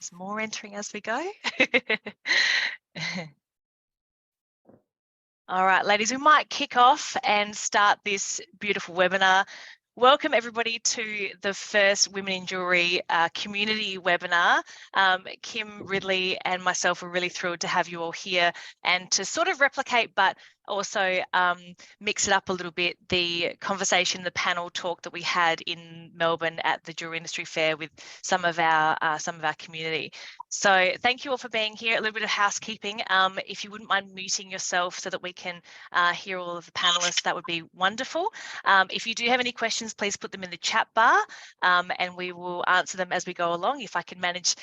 There's more entering as we go. All right, ladies, we might kick off and start this beautiful webinar. Welcome everybody to the first Women in Jewellery community webinar. Kim Ridley and myself are really thrilled to have you all here and to sort of replicate, but also mix it up a little bit, the conversation, the panel talk that we had in Melbourne at the Jewellery Industry Fair with some of our community. So thank you all for being here. A little bit of housekeeping. If you wouldn't mind muting yourself so that we can hear all of the panelists, that would be wonderful. If you do have any questions, please put them in the chat bar and we will answer them as we go along, if I can manage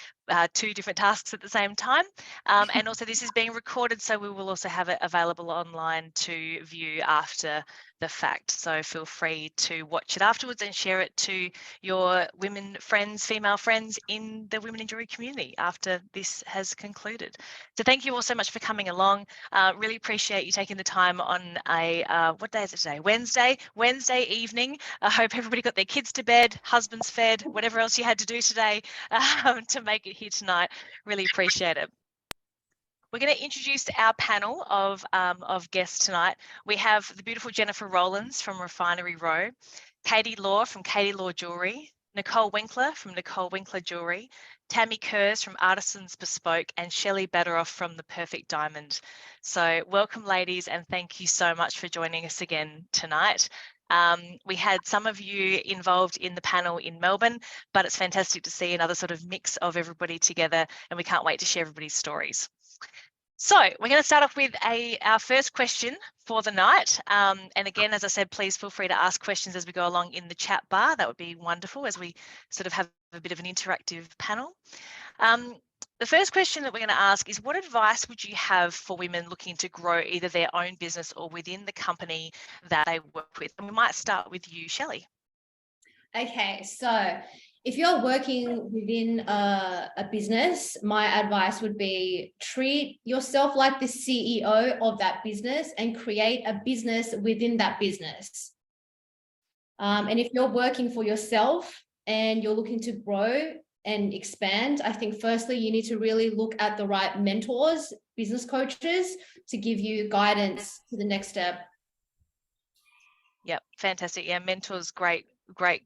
two different tasks at the same time. And also this is being recorded, so we will also have it available online to view after the fact. So feel free to watch it afterwards and share it to your women friends, female friends in the Women in Jewellery community after this has concluded. So thank you all so much for coming along. Really appreciate you taking the time on a, what day is it today? Wednesday evening. I hope everybody got their kids to bed, husbands fed, whatever else you had to do today to make it here tonight. Really appreciate it. We're going to introduce our panel of guests tonight. We have the beautiful Jennifer Rowlands from Refinery Row, Katie Law from Katie Law Jewellery, Nicole Winkler from Nicole Winkler Jewellery, Tammy Kurz from Artisans Bespoke, and Shelley Batteroff from The Perfect Diamond. So welcome, ladies, and thank you so much for joining us again tonight. We had some of you involved in the panel in Melbourne, but it's fantastic to see another sort of mix of everybody together, and we can't wait to share everybody's stories. So we're going to start off with our first question for the night. And again, as I said, please feel free to ask questions as we go along in the chat bar. That would be wonderful as we sort of have a bit of an interactive panel. The first question that we're going to ask is, what advice would you have for women looking to grow either their own business or within the company that they work with? And we might start with you, Shelley. Okay, so if you're working within a business, my advice would be treat yourself like the CEO of that business and create a business within that business. And if you're working for yourself and you're looking to grow and expand, I think firstly, you need to really look at the right mentors, business coaches to give you guidance to the next step. Yep, fantastic. Yeah, mentors, great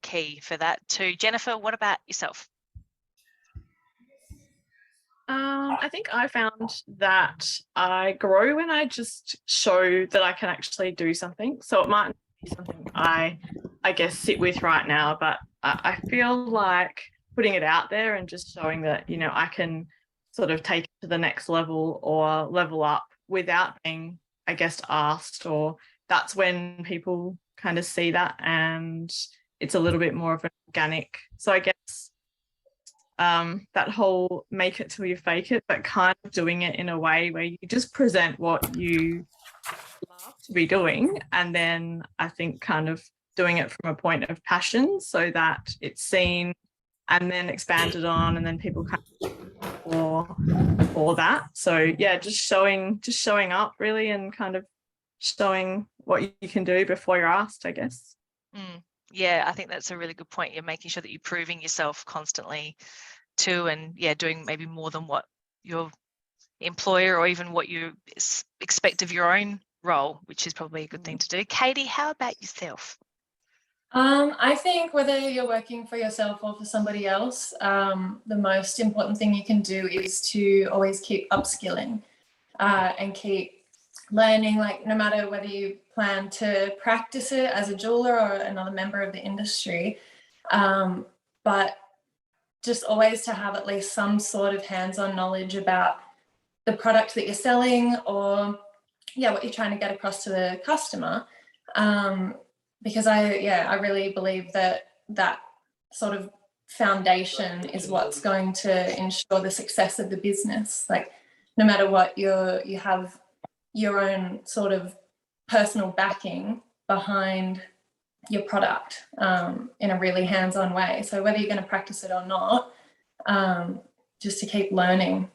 key for that too. Jennifer, what about yourself? I think I found that I grow when I just show that I can actually do something. So it might not be something I guess sit with right now, but I feel like putting it out there and just showing that, you know, I can sort of take it to the next level or level up without being, I guess, asked, or that's when people kind of see that and it's a little bit more of an organic. So I guess that whole make it till you fake it, but kind of doing it in a way where you just present what you love to be doing, and then I think kind of doing it from a point of passion so that it's seen and then expanded on, and then people kind of for that. So yeah, just showing up really, and kind of showing what you can do before you're asked, I guess. Yeah, I think that's a really good point. You're making sure that you're proving yourself constantly too, and yeah, doing maybe more than what your employer or even what you expect of your own role, which is probably a good thing to do. Katie, how about yourself? I think whether you're working for yourself or for somebody else, the most important thing you can do is to always keep upskilling and keep learning, like no matter whether you plan to practice it as a jeweler or another member of the industry, but just always to have at least some sort of hands-on knowledge about the product that you're selling, or what you're trying to get across to the customer. Because I really believe that sort of foundation is what's going to ensure the success of the business. Like no matter what, you have your own sort of personal backing behind your product in a really hands-on way. So whether you're going to practice it or not, just to keep learning.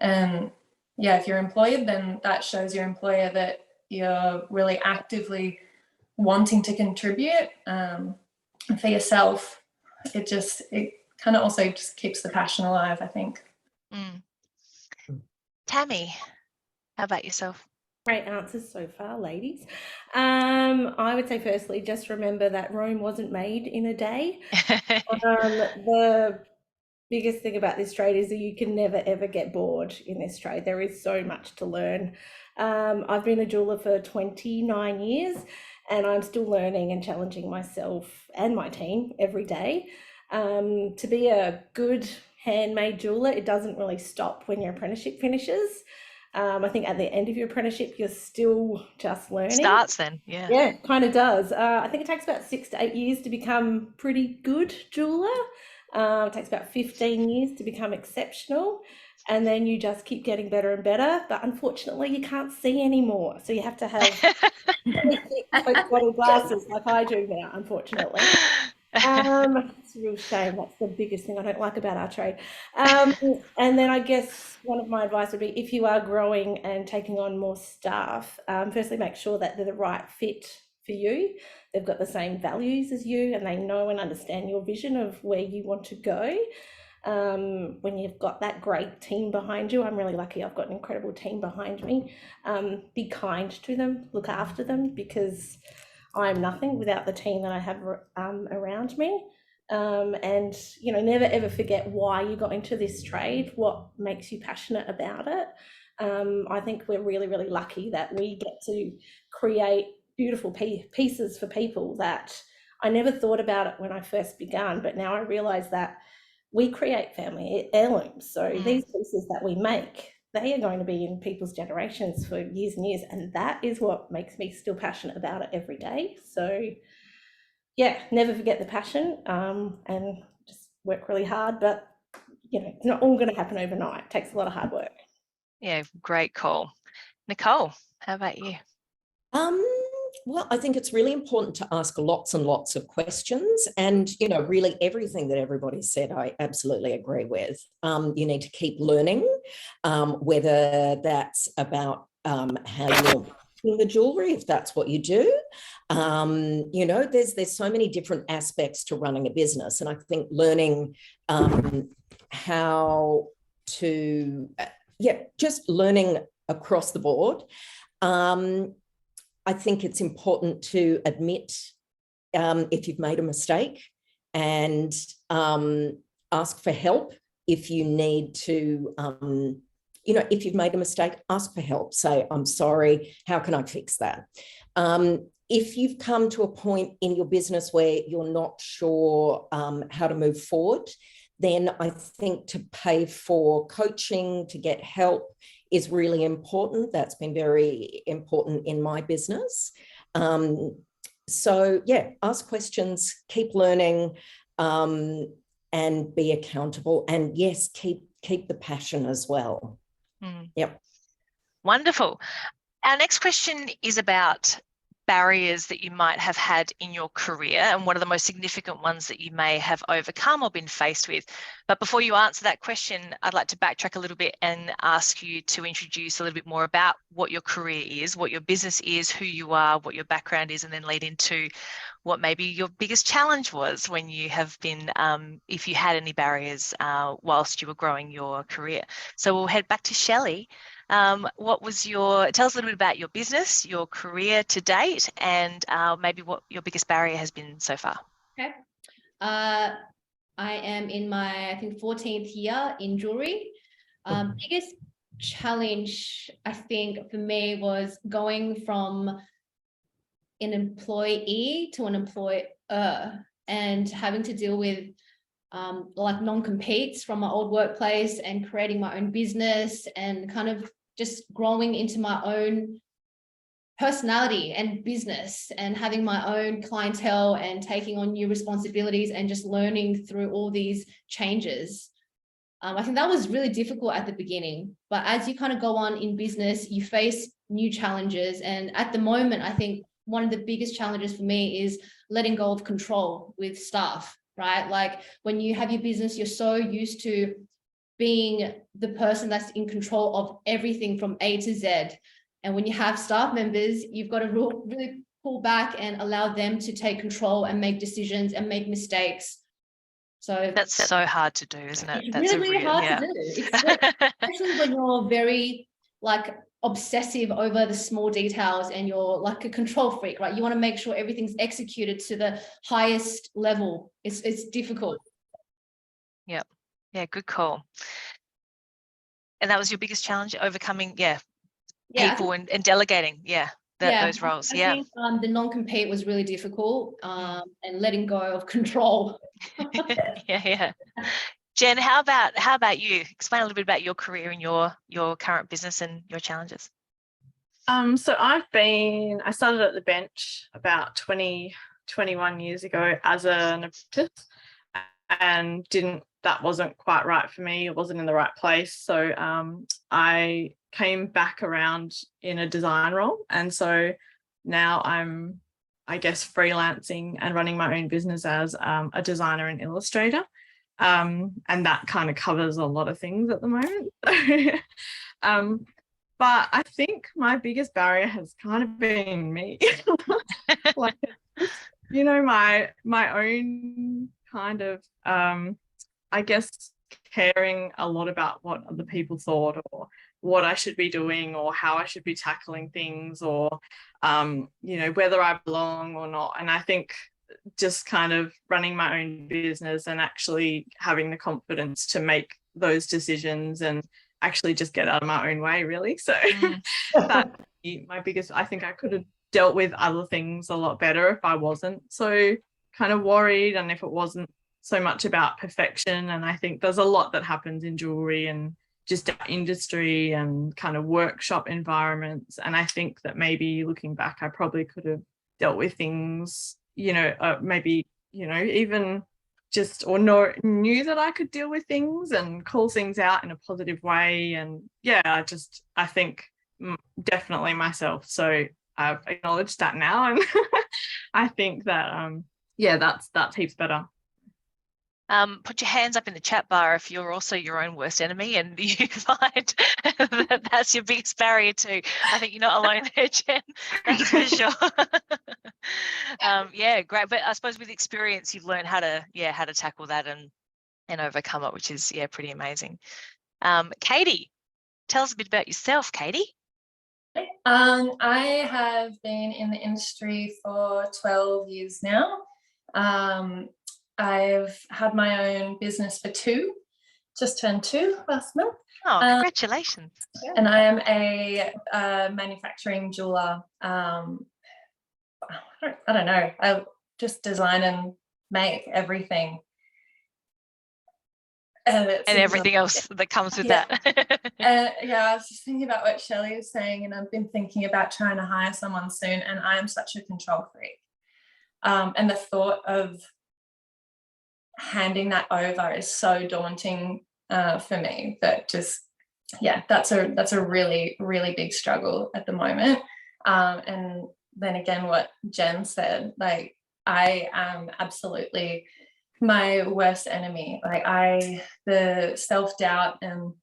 And if you're employed, then that shows your employer that you're really actively wanting to contribute. And for yourself, it kind of also just keeps the passion alive, I think. Mm. Tammy, how about yourself? Great answers so far, ladies. I would say firstly, just remember that Rome wasn't made in a day. The biggest thing about this trade is that you can never ever get bored in this trade. There is so much to learn. I've been a jeweler for 29 years and I'm still learning and challenging myself and my team every day. To be a good handmade jeweler, it doesn't really stop when your apprenticeship finishes. I think at the end of your apprenticeship, you're still just learning. Starts then, yeah. Yeah, kind of does. I think it takes about 6 to 8 years to become pretty good jeweler. It takes about 15 years to become exceptional. And then you just keep getting better and better. But unfortunately, you can't see anymore. So you have to have Coke bottle glasses like I do now, unfortunately. It's a real shame. That's the biggest thing I don't like about our trade. And then I guess one of my advice would be, if you are growing and taking on more staff, firstly, make sure that they're the right fit for you. They've got the same values as you and they know and understand your vision of where you want to go. When you've got that great team behind you, I'm really lucky I've got an incredible team behind me. Be kind to them, look after them, because I'm nothing without the team that I have around me. And, you know, never ever forget why you got into this trade, what makes you passionate about it. I think we're really, really lucky that we get to create beautiful pieces for people that I never thought about it when I first began, but now I realize that we create family heirlooms. So these pieces that we make, they are going to be in people's generations for years and years. And that is what makes me still passionate about it every day. So yeah, never forget the passion, and just work really hard. But, you know, it's not all going to happen overnight. It takes a lot of hard work. Yeah, great call. Nicole, how about you? Well, I think it's really important to ask lots and lots of questions, and, you know, really everything that everybody said, I absolutely agree with. You need to keep learning, whether that's about how you're making the jewelry, if that's what you do. You know, there's so many different aspects to running a business, and I think learning how to, just learning across the board. I think it's important to admit if you've made a mistake and ask for help if you need to, you know, if you've made a mistake, ask for help. Say, I'm sorry, how can I fix that? If you've come to a point in your business where you're not sure how to move forward, then I think to pay for coaching, to get help, is really important. That's been very important in my business. So yeah, ask questions, keep learning, and be accountable. And yes, keep the passion as well. Yep. Wonderful. Our next question is about barriers that you might have had in your career and what are the most significant ones that you may have overcome or been faced with. But before you answer that question, I'd like to backtrack a little bit and ask you to introduce a little bit more about what your career is, what your business is, who you are, what your background is, and then lead into what maybe your biggest challenge was when you have been, if you had any barriers whilst you were growing your career. So we'll head back to Shelley. What was tell us a little bit about your business, your career to date, and maybe what your biggest barrier has been so far. Okay. I am in my, I think, 14th year in jewelry. Biggest challenge, I think, for me was going from an employee to an employer and having to deal with like non-competes from my old workplace and creating my own business and kind of just growing into my own personality and business and having my own clientele and taking on new responsibilities and just learning through all these changes. I think that was really difficult at the beginning, but as you kind of go on in business, you face new challenges. And at the moment, I think one of the biggest challenges for me is letting go of control with staff, right? Like when you have your business, you're so used to being the person that's in control of everything from A to Z. And when you have staff members, you've got to really pull back and allow them to take control and make decisions and make mistakes. So That's so hard to do, isn't it? it's That's really, really hard to do. It's especially when you're very like obsessive over the small details and you're like a control freak, right? You want to make sure everything's executed to the highest level. It's difficult. Yep. Yeah, good call. And that was your biggest challenge, overcoming, people and delegating, those roles. I think the non-compete was really difficult, and letting go of control. Yeah. Jen, how about you? Explain a little bit about your career and your current business and your challenges. So I started at the bench about 21 years ago as an apprentice, and that wasn't quite right for me. It wasn't in the right place. So I came back around in a design role. And so now I'm, I guess, freelancing and running my own business as a designer and illustrator. And that kind of covers a lot of things at the moment. But I think my biggest barrier has kind of been me. Like, my own kind of, I guess, caring a lot about what other people thought, or what I should be doing, or how I should be tackling things, or, whether I belong or not. And I think just kind of running my own business and actually having the confidence to make those decisions and actually just get out of my own way, really. So that's my biggest, I think I could have dealt with other things a lot better if I wasn't so kind of worried, and if it wasn't so much about perfection. And I think there's a lot that happens in jewelry and just industry and kind of workshop environments. And I think that maybe looking back, I probably could have dealt with things, maybe, even just, or knew that I could deal with things and call things out in a positive way. And I think definitely myself. So I've acknowledged that now. And I think that, that's heaps better. Put your hands up in the chat bar if you're also your own worst enemy and you find that's your biggest barrier too. I think you're not alone there, Jen. That's for sure. Great. But I suppose with experience, you've learned how to tackle that and overcome it, which is pretty amazing. Katie, tell us a bit about yourself, Katie. I have been in the industry for 12 years now. I've had my own business for just turned 2 last month. Oh, congratulations. And I am a manufacturing jeweler. I don't know. I just design and make everything. And everything else that comes with that. I was just thinking about what Shelley was saying, and I've been thinking about trying to hire someone soon, and I am such a control freak. And the thought of handing that over is so daunting for me, that that's a really, really big struggle at the moment. And then again, what Jen said, like, I am absolutely my worst enemy. Like, the self-doubt, and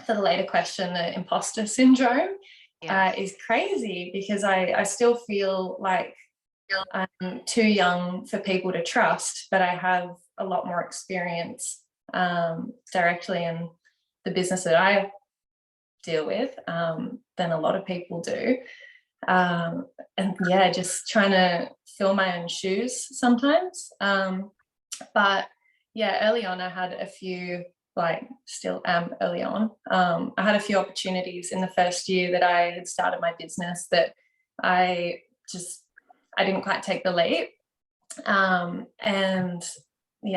for the later question, the imposter syndrome is crazy, because I still feel like I'm too young for people to trust, but I have a lot more experience directly in the business that I deal with than a lot of people do. Just trying to fill my own shoes sometimes. But early on I had a few, still am early on. I had a few opportunities in the first year that I had started my business that I didn't quite take the leap.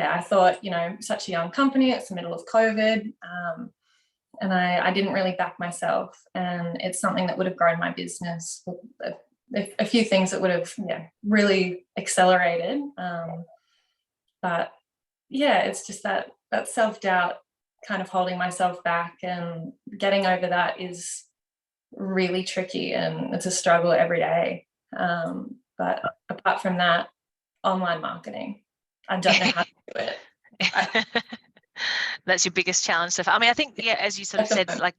I thought, such a young company, it's the middle of COVID, and I didn't really back myself. And it's something that would have grown my business, a few things that would have really accelerated. But it's just that self-doubt kind of holding myself back, and getting over that is really tricky, and it's a struggle every day. But apart from that, online marketing, I don't know how to do it. That's your biggest challenge so far. I mean, I think, as you sort of said, like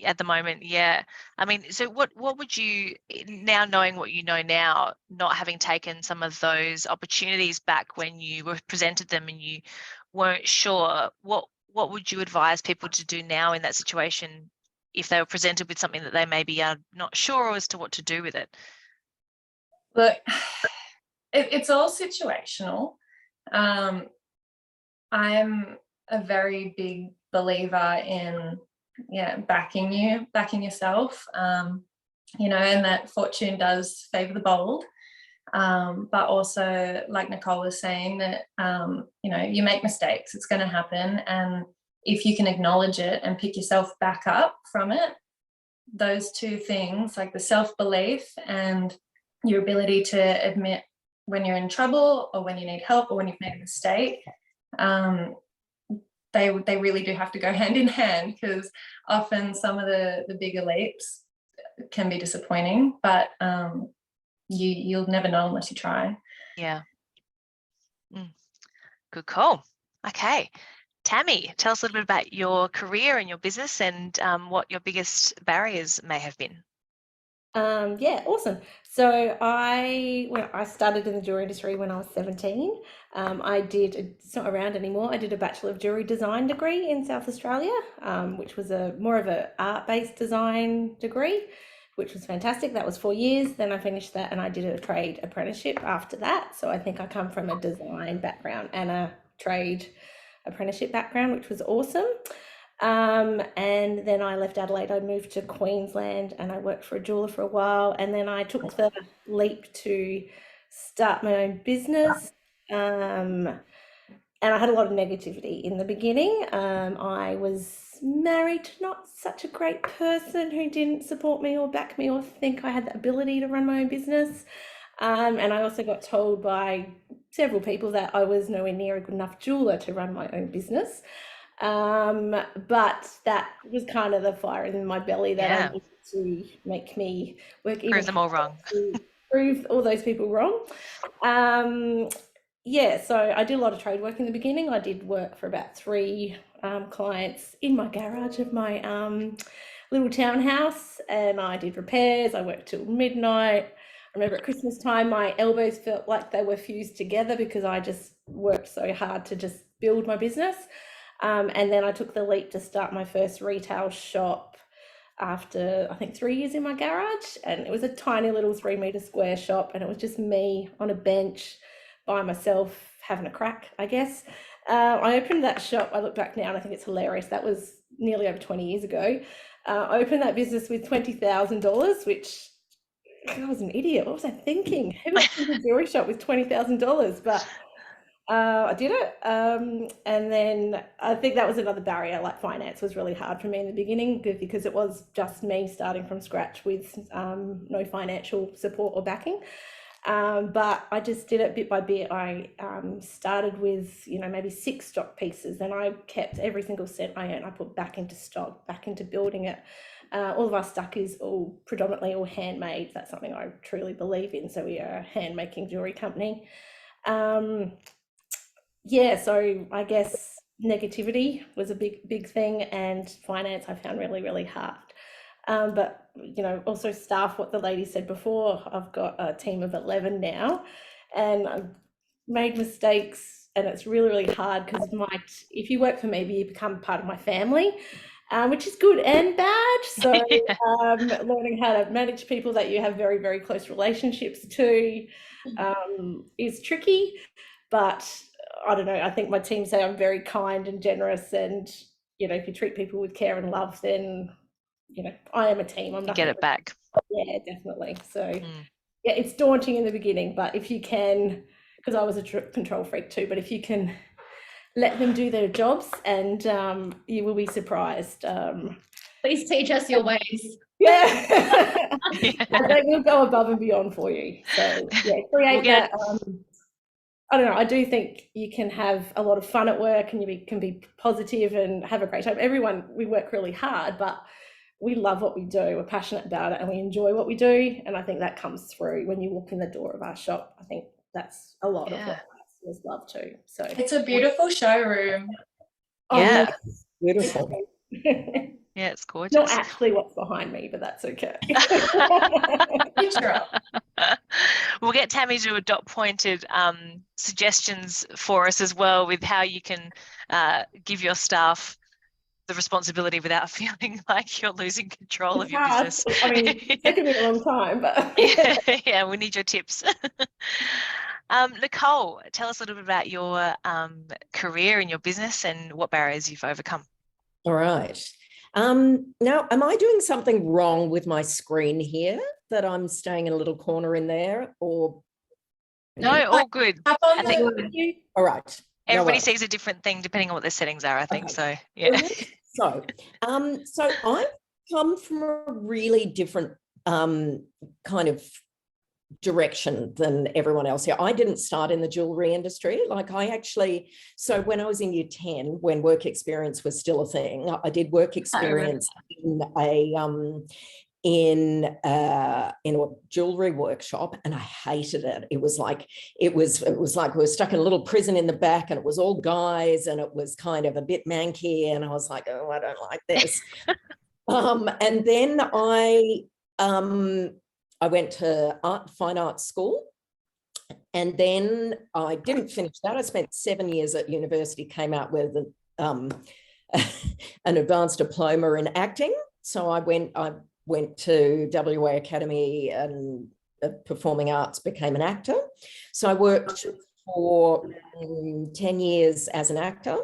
at the moment, I mean, so what would you, now knowing what you know now, not having taken some of those opportunities back when you were presented them and you weren't sure, what would you advise people to do now in that situation if they were presented with something that they maybe are not sure as to what to do with it? Look, it's all situational. I'm a very big believer in backing yourself, you know, and that fortune does favor the bold. But also, like Nicole was saying, that you know, you make mistakes, it's going to happen, and if you can acknowledge it and pick yourself back up from it, those two things, like the self-belief and your ability to admit when you're in trouble or when you need help or when you've made a mistake, they really do have to go hand in hand, because often some of the bigger leaps can be disappointing, but you'll never know unless you try. Yeah. Good call. Okay. Tammy, tell us a little bit about your career and your business and what your biggest barriers may have been. Yeah, awesome. So I started in the jewelry industry when I was 17. It's not around anymore. I did a Bachelor of Jewelry Design degree in South Australia, which was more of a art-based design degree, which was fantastic. That was 4 years. Then I finished that and I did a trade apprenticeship after that. So I think I come from a design background and a trade apprenticeship background, which was awesome. And then I left Adelaide. I moved to Queensland and I worked for a jeweler for a while. And then I took the leap to start my own business. And I had a lot of negativity in the beginning. I was married to not such a great person who didn't support me or back me or think I had the ability to run my own business. And I also got told by several people that I was nowhere near a good enough jeweler to run my own business. But that was kind of the fire in my belly that I wanted to make me work even Prove them all wrong. to prove all those people wrong. So I did a lot of trade work in the beginning. I did work for about 3 clients in my garage of my little townhouse, and I did repairs. I worked till midnight. I remember at Christmas time, my elbows felt like they were fused together because I just worked so hard to just build my business. And then I took the leap to start my first retail shop after, I think, 3 years in my garage. And it was a tiny little 3 meter square shop. And it was just me on a bench by myself having a crack, I guess. I opened that shop. I look back now and I think it's hilarious. That was nearly over 20 years ago. I opened that business with $20,000, which I was an idiot. What was I thinking? Who opens a jewelry shop with $20,000? But I did it. And then I think that was another barrier. Like finance was really hard for me in the beginning because it was just me starting from scratch with no financial support or backing. But I just did it bit by bit. I started with, maybe 6 stock pieces, and I kept every single cent I earned. I put back into stock, back into building it. All of our stuff is predominantly all handmade. That's something I truly believe in. So we are a hand making jewelry company. So I guess negativity was a big thing, and finance I found really, really hard. But also staff, what the lady said before, I've got a team of 11 now, and I've made mistakes, and it's really, really hard because if you work for me, you become part of my family, which is good and bad. So learning how to manage people that you have very, very close relationships to is tricky, but I don't know, I think my team say I'm very kind and generous, and if you treat people with care and love, then I am a team. I'm not get it back. Yeah, definitely. So yeah, it's daunting in the beginning, but if you can, because I was a control freak too, but if you can let them do their jobs, and you will be surprised. Please teach us your ways. Yeah. And they will go above and beyond for you. So yeah, create that. I don't know, I do think you can have a lot of fun at work, and you can be positive and have a great time. We work really hard, but we love what we do. We're passionate about it and we enjoy what we do. And I think that comes through when you walk in the door of our shop. I think that's a lot of what customers love too. So it's a beautiful showroom. Yeah. Beautiful. Yeah, it's gorgeous. Not actually what's behind me, but that's okay. Picture up. We'll get Tammy to do a dot pointed suggestions for us as well with how you can give your staff the responsibility without feeling like you're losing control of It's your hard. business. I mean, it's taken me a long time, but Yeah, we need your tips. Nicole, tell us a little bit about your career and your business and what barriers you've overcome. All right. Now, am I doing something wrong with my screen here that I'm staying in a little corner in there, or? No, all good. Tap on I think the- All right. No everybody worries. sees a different thing depending on what their settings are, I think. Okay. So, yeah. So I've come from a really different kind of direction than everyone else here. I didn't start in the jewelry industry. So when I was in year 10, when work experience was still a thing, I did work experience in a jewelry workshop, and I hated it. It was like we were stuck in a little prison in the back, and it was all guys, and it was kind of a bit manky, and I was like, oh, I don't like this. And then I went to fine arts school, and then I didn't finish that. I spent 7 years at university, came out with an advanced diploma in acting. So I went to WIJ Academy and Performing Arts, became an actor. So I worked for 10 years as an actor.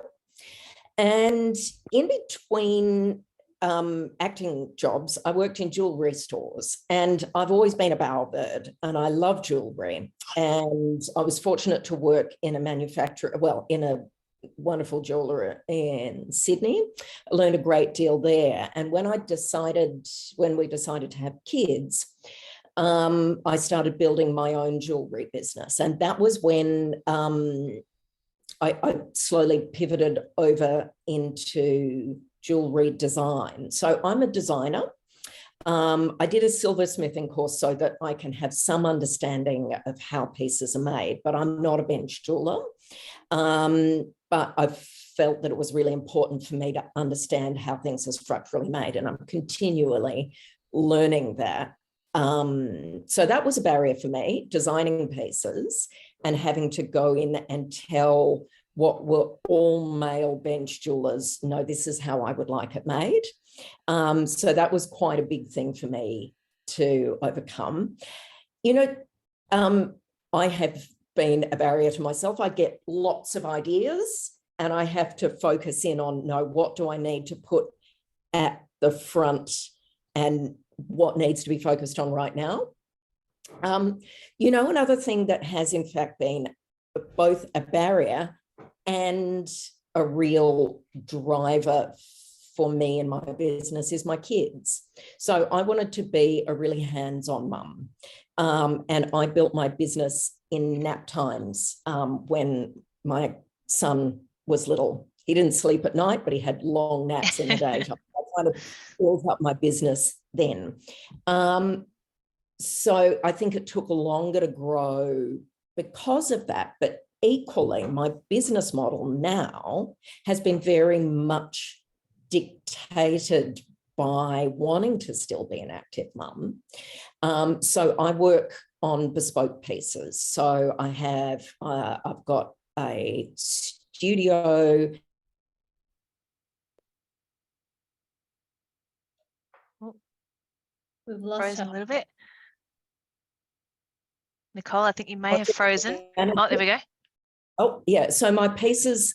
And in between acting jobs, I worked in jewelry stores, and I've always been a bowerbird, and I love jewelry. And I was fortunate to work in a manufacturer, in a wonderful jeweler in Sydney. I learned a great deal there. And when we decided to have kids, I started building my own jewelry business. And that was when I slowly pivoted over into jewelry design. So I'm a designer. I did a silversmithing course so that I can have some understanding of how pieces are made, but I'm not a bench jeweler. But I felt that it was really important for me to understand how things are structurally made, and I'm continually learning that. So that was a barrier for me, designing pieces and having to go in and tell what were all male bench jewelers, no, this is how I would like it made. So that was quite a big thing for me to overcome. I have been a barrier to myself. I get lots of ideas and I have to focus in on, no, what do I need to put at the front and what needs to be focused on right now. Another thing that has in fact been both a barrier and a real driver for me and my business is my kids. So I wanted to be a really hands-on mum. And I built my business in nap times when my son was little. He didn't sleep at night, but he had long naps in the daytime. I kind of built up my business then. So I think it took longer to grow because of that. But equally, my business model now has been very much dictated by wanting to still be an active mum. So I work on bespoke pieces. So I've got a studio. We've lost Frozen her. a little bit. Nicole, I think you may have frozen. Oh, there we go. Oh, yeah. So my pieces,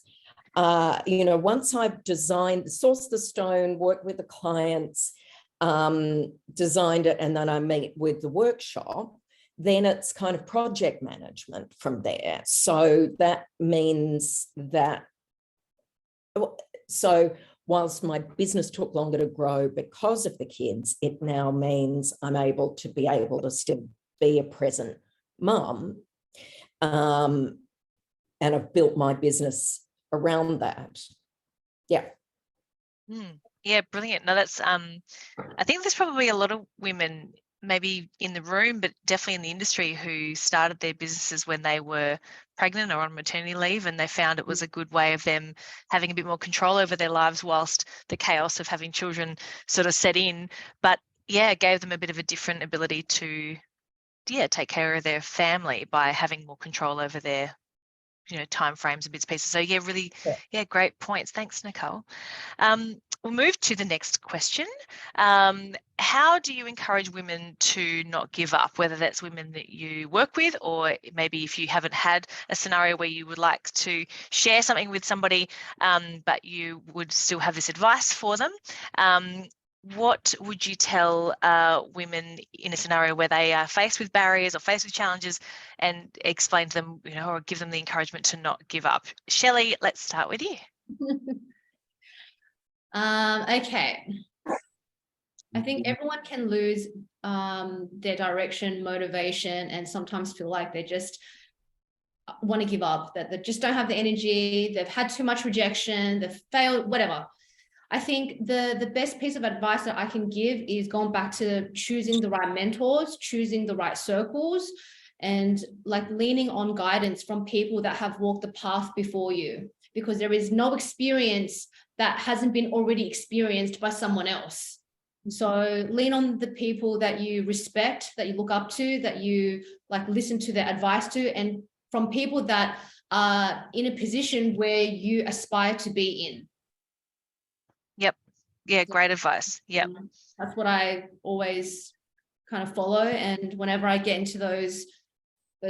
once I've sourced the stone, worked with the clients, designed it, and then I meet with the workshop, then it's kind of project management from there. So that means that, whilst my business took longer to grow because of the kids, it now means I'm able to still be a present mum. And I've built my business around that. Yeah. Yeah, brilliant. No, that's I think there's probably a lot of women maybe in the room, but definitely in the industry who started their businesses when they were pregnant or on maternity leave, and they found it was a good way of them having a bit more control over their lives whilst the chaos of having children sort of set in. But yeah, it gave them a bit of a different ability to take care of their family by having more control over their time frames and bits and pieces. So yeah, really, Yeah. great points. Thanks, Nicole. We'll move to the next question. How do you encourage women to not give up, whether that's women that you work with, or maybe if you haven't had a scenario where you would like to share something with somebody, but you would still have this advice for them? What would you tell women in a scenario where they are faced with barriers or faced with challenges, and explain to them, or give them the encouragement to not give up? Shelley, let's start with you. Okay. I think everyone can lose their direction, motivation, and sometimes feel like they just want to give up, that they just don't have the energy, they've had too much rejection, they've failed, whatever. I think the best piece of advice that I can give is going back to choosing the right mentors, choosing the right circles, and like leaning on guidance from people that have walked the path before you, because there is no experience that hasn't been already experienced by someone else. So lean on the people that you respect, that you look up to, that you like listen to their advice to, and from people that are in a position where you aspire to be in. Yep. Yeah, great advice. Yep. That's what I always kind of follow. And whenever I get into those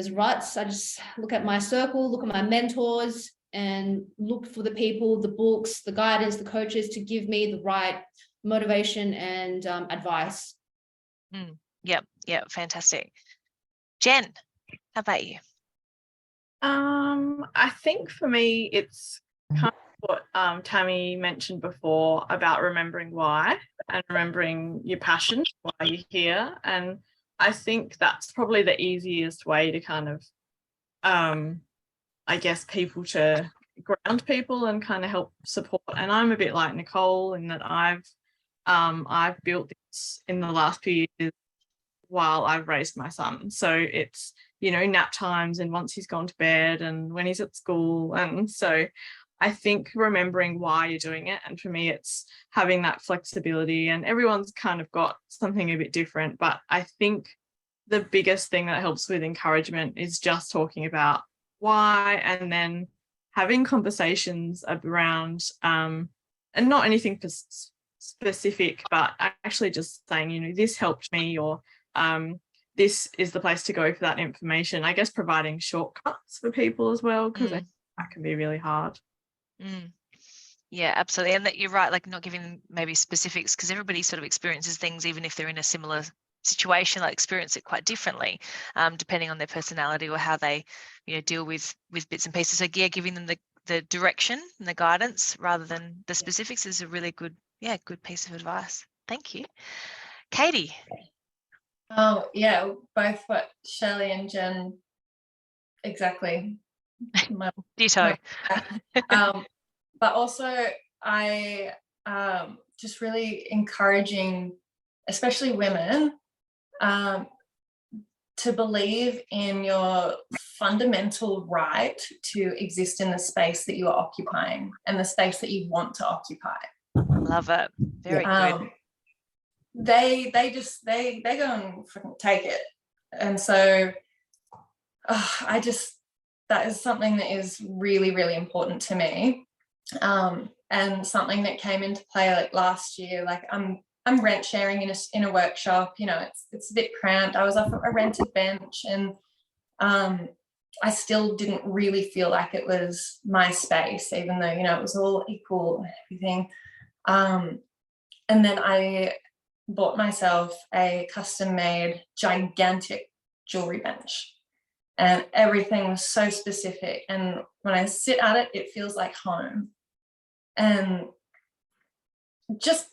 ruts, I just look at my circle, look at my mentors, and look for the people, the books, the guidance, the coaches to give me the right motivation and advice. Yep. Fantastic. Jen, how about you? I think for me, it's kind of what Tammy mentioned before about remembering why and remembering your passion, why you're here. And I think that's probably the easiest way to kind of, I guess, people to ground people and kind of help support. And I'm a bit like Nicole in that I've built this in the last few years while I've raised my son. So it's, nap times and once he's gone to bed and when he's at school. And so I think remembering why you're doing it. And for me, it's having that flexibility, and everyone's kind of got something a bit different. But I think the biggest thing that helps with encouragement is just talking about why, and then having conversations around, and not anything specific, but actually just saying, this helped me, or this is the place to go for that information. I guess providing shortcuts for people as well, because that can be really hard. Yeah, absolutely. And that you're right, like not giving maybe specifics, because everybody sort of experiences things, even if they're in a similar situation, like experience it quite differently, depending on their personality or how they, deal with bits and pieces. So yeah, giving them the direction and the guidance rather than the specifics is a really good piece of advice. Thank you. Katie. Oh yeah, both what Shelley and Jen, exactly. Ditto. But also I just really encouraging, especially women, to believe in your fundamental right to exist in the space that you are occupying and the space that you want to occupy. Love it. Very good. They go and freaking take it. And so that is something that is really, really important to me. And something that came into play like last year, like I'm rent sharing in a workshop, it's a bit cramped. I was off a rented bench, and I still didn't really feel like it was my space, even though, it was all equal and everything. And then I bought myself a custom made gigantic jewelry bench, and everything was so specific. And when I sit at it, it feels like home. And just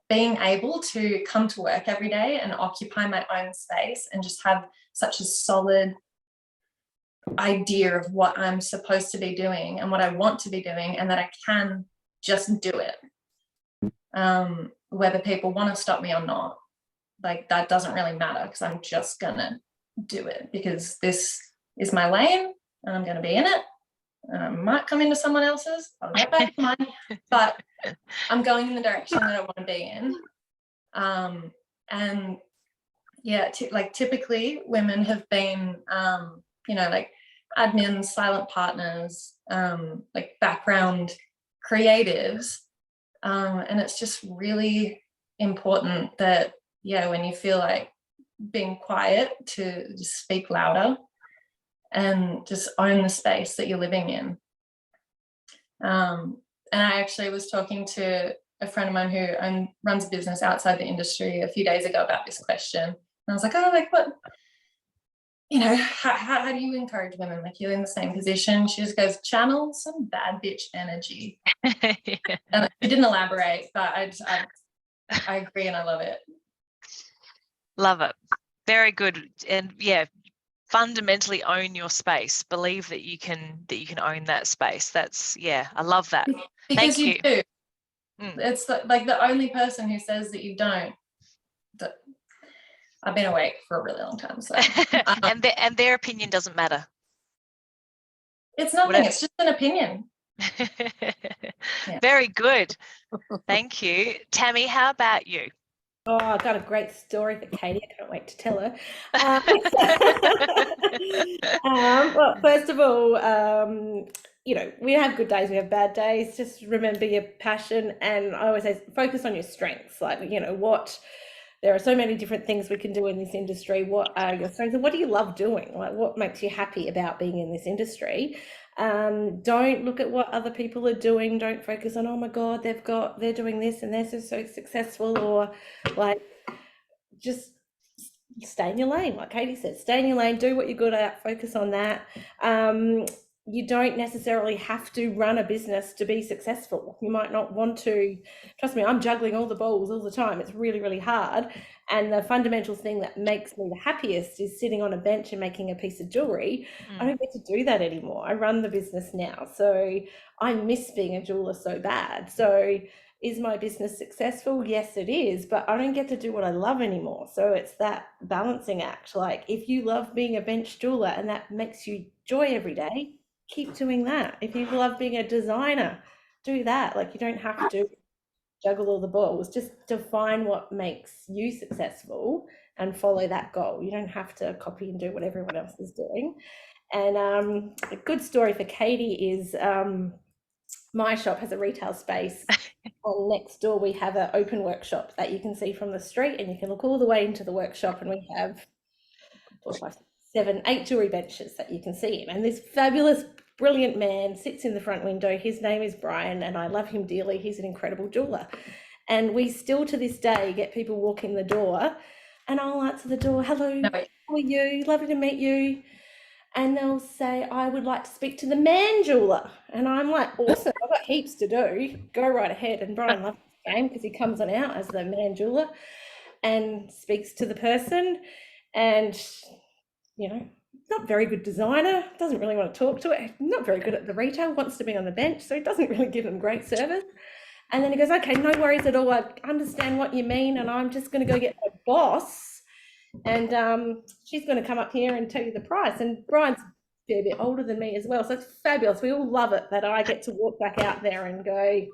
being able to come to work every day and occupy my own space and just have such a solid idea of what I'm supposed to be doing and what I want to be doing, and that I can just do it. Whether people want to stop me or not, like that doesn't really matter, because I'm just gonna do it because this is my lane and I'm gonna be in it. And I might come into someone else's, I'll get back to mine, but I'm going in the direction that I want to be in. And yeah, typically women have been, like admins, silent partners, like background creatives. And it's just really important that, yeah, when you feel like being quiet, to just speak louder and just own the space that you're living in. And I actually was talking to a friend of mine who runs a business outside the industry a few days ago about this question. And I was like, oh, like what, you know, how do you encourage women? Like, you're in the same position. She just goes, channel some bad bitch energy. Yeah. And she didn't elaborate, but I agree and I love it. Love it. Very good. And yeah, fundamentally own your space. Believe that you can own that space. That's, yeah, I love that. Because Thank you do. Mm. It's like the only person who says that you don't. I've been awake for a really long time, so and their opinion doesn't matter. it's nothing. Whatever. It's just an opinion. Yeah. Very good. Thank you. Tammy, how about you? Oh, I've got a great story for Katie. I can't wait to tell her. Well, first of all, you know, we have good days, we have bad days. Just remember your passion, and I always say focus on your strengths. Like, you know, there are so many different things we can do in this industry. What are your strengths, and what do you love doing? Like, what makes you happy about being in this industry? Don't look at what other people are doing. Don't focus on, oh my God, they're doing this and they're so successful, or like, just stay in your lane. Like Katie said, stay in your lane, do what you're good at, focus on that. You don't necessarily have to run a business to be successful. You might not want to. Trust me, I'm juggling all the balls all the time. It's really, really hard. And the fundamental thing that makes me the happiest is sitting on a bench and making a piece of jewelry. I don't get to do that anymore. I run the business now. So I miss being a jeweler so bad. So is my business successful? Yes, it is, but I don't get to do what I love anymore. So it's that balancing act. Like, if you love being a bench jeweler and that makes you joy every day, keep doing that. If you love being a designer, do that. Like, you don't have to juggle all the balls. Just define what makes you successful and follow that goal. You don't have to copy and do what everyone else is doing. And a good story for Katie is my shop has a retail space. And next door we have an open workshop that you can see from the street, and you can look all the way into the workshop, and we have 4, 5, 7, 8 jewelry benches that you can see in. And this fabulous, brilliant man sits in the front window. His name is Brian, and I love him dearly. He's an incredible jeweler. And we still to this day get people walk in the door, and I'll answer the door, hello, how are you? Lovely to meet you. And they'll say, I would like to speak to the man jeweler. And I'm like, awesome, I've got heaps to do. Go right ahead. And Brian loves the game because he comes on out as the man jeweler and speaks to the person. And, you know, not very good designer, doesn't really want to talk to it, not very good at the retail, wants to be on the bench, so he doesn't really give them great service. And then he goes, okay, no worries at all, I understand what you mean, and I'm just going to go get my boss, and she's going to come up here and tell you the price. And Brian's a bit older than me as well, so it's fabulous. We all love it that I get to walk back out there and go,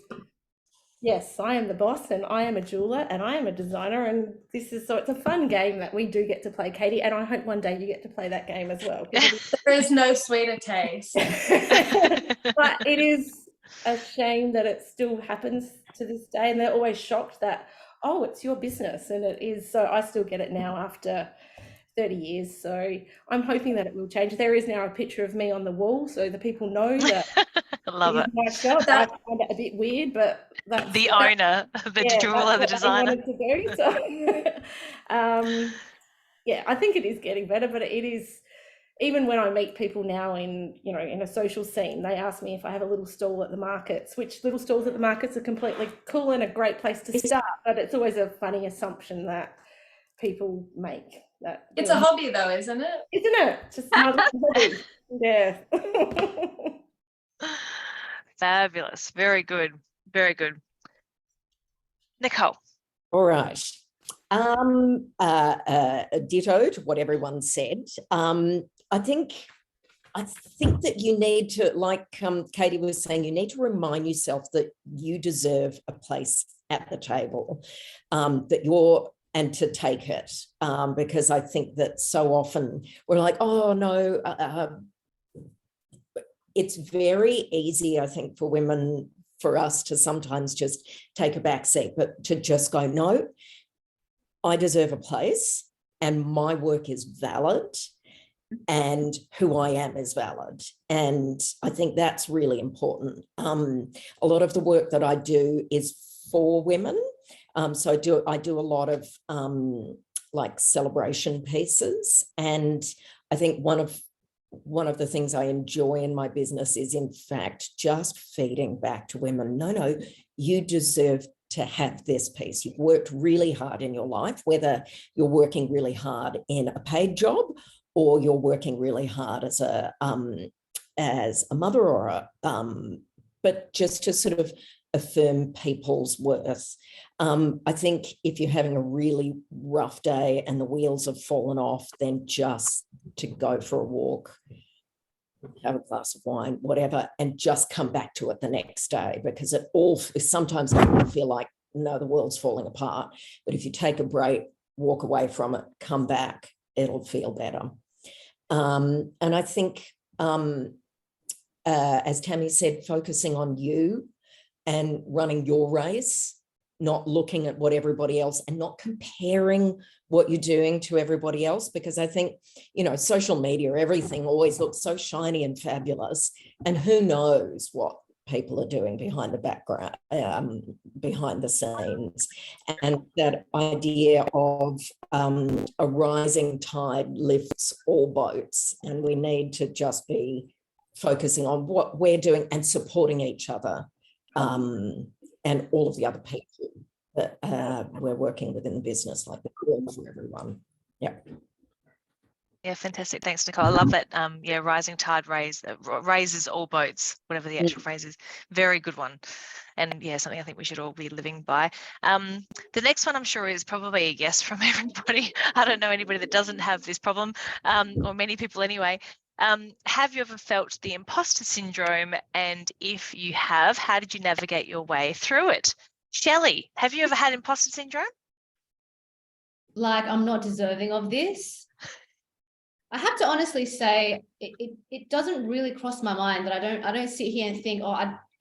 yes, I am the boss, and I am a jeweler, and I am a designer, and this is, so it's a fun game that we do get to play, Katie, and I hope one day you get to play that game as well. There is no sweeter taste. But it is a shame that it still happens to this day, and they're always shocked that, oh, it's your business, and it is. So I still get it now after 30 years. So I'm hoping that it will change. There is now a picture of me on the wall, so the people know that. I love it. My shop. I find it a bit weird, but that's The owner, the jeweler, the designer. To do, so, yeah, I think it is getting better, but it is. Even when I meet people now in a social scene, they ask me if I have a little stall at the markets, which little stalls at the markets are completely cool and a great place to start. But it's always a funny assumption that people make. That it's a hobby though, isn't it? Isn't it? Just another hobby. Yeah. Fabulous. Very good. Very good. Nicole. All right. Ditto to what everyone said. I think that you need to, like Katie was saying, you need to remind yourself that you deserve a place at the table, and to take it, because I think that so often we're like, oh no, it's very easy, I think, for women, for us to sometimes just take a back seat, but to just go, no, I deserve a place and my work is valid and who I am is valid. And I think that's really important. A lot of the work that I do is for women. So I do a lot of like celebration pieces. And I think one of the things I enjoy in my business is, in fact, just feeding back to women. No, you deserve to have this piece. You've worked really hard in your life, whether you're working really hard in a paid job or you're working really hard as a mother or but just to sort of affirm people's worth. I think if you're having a really rough day and the wheels have fallen off, then just to go for a walk, have a glass of wine, whatever, and just come back to it the next day, because sometimes it will feel like, no, the world's falling apart. But if you take a break, walk away from it, come back, it'll feel better. And I think, as Tammy said, focusing on you and running your race, not looking at what everybody else, and not comparing what you're doing to everybody else, because I think, social media, everything always looks so shiny and fabulous, and who knows what people are doing behind the background, behind the scenes. And that idea of a rising tide lifts all boats, and we need to just be focusing on what we're doing and supporting each other, and all of the other people that we're working with in the business, like the call for everyone. Yeah. Yeah, fantastic. Thanks, Nicole. I love that. Rising tide raises all boats, whatever the actual phrase is. Very good one. And yeah, something I think we should all be living by. The next one I'm sure is probably a yes from everybody. I don't know anybody that doesn't have this problem, or many people anyway. Have you ever felt the imposter syndrome? And if you have, how did you navigate your way through it? Shelley, have you ever had imposter syndrome? Like, I'm not deserving of this. I have to honestly say it doesn't really cross my mind that I don't sit here and think, oh,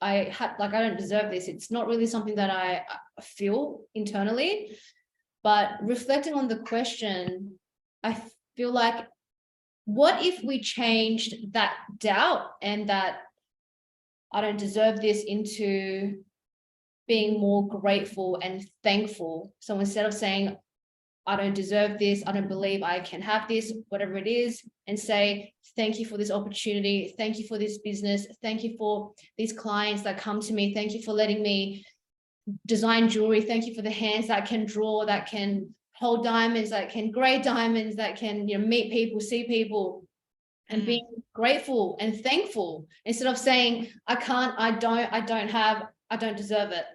I don't deserve this. It's not really something that I feel internally. But reflecting on the question, I feel like, what if we changed that doubt and that I don't deserve this into being more grateful and thankful? So instead of saying, I don't deserve this, I don't believe I can have this, whatever it is, and say, thank you for this opportunity, thank you for this business, thank you for these clients that come to me, thank you for letting me design jewelry, thank you for the hands that can draw, that can hold diamonds, that can grade diamonds, that can meet people, see people, and being grateful and thankful, instead of saying, I can't, I don't have, I don't deserve it.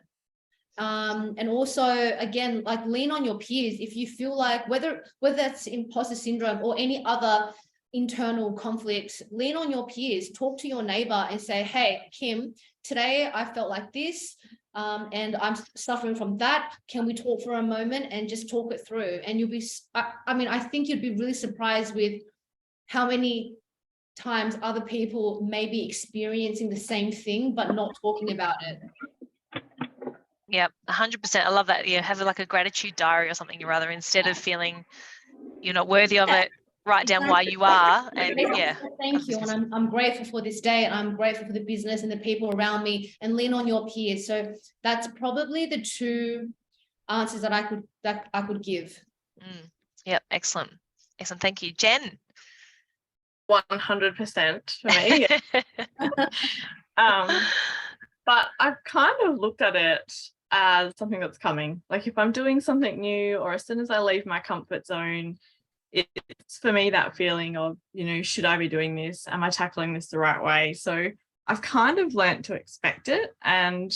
And also, again, like, lean on your peers. If you feel like, whether that's imposter syndrome or any other internal conflicts, lean on your peers. Talk to your neighbor and say, hey, Kim, today I felt like this, and I'm suffering from that. Can we talk for a moment and just talk it through? And you'll be, I think you'd be really surprised with how many times other people may be experiencing the same thing but not talking about it. Yeah, 100%. I love that. Yeah, have like a gratitude diary or something, or other, instead of feeling you're not worthy of it. Write down why you are, and yeah. Thank you, and I'm grateful for this day, and I'm grateful for the business and the people around me, and lean on your peers. So that's probably the two answers that I could give. Yep, excellent. Thank you, Jen. 100% for me. But I've kind of looked at it as something that's coming. Like, if I'm doing something new, or as soon as I leave my comfort zone, it's for me that feeling of, should I be doing this? Am I tackling this the right way? So I've kind of learnt to expect it, and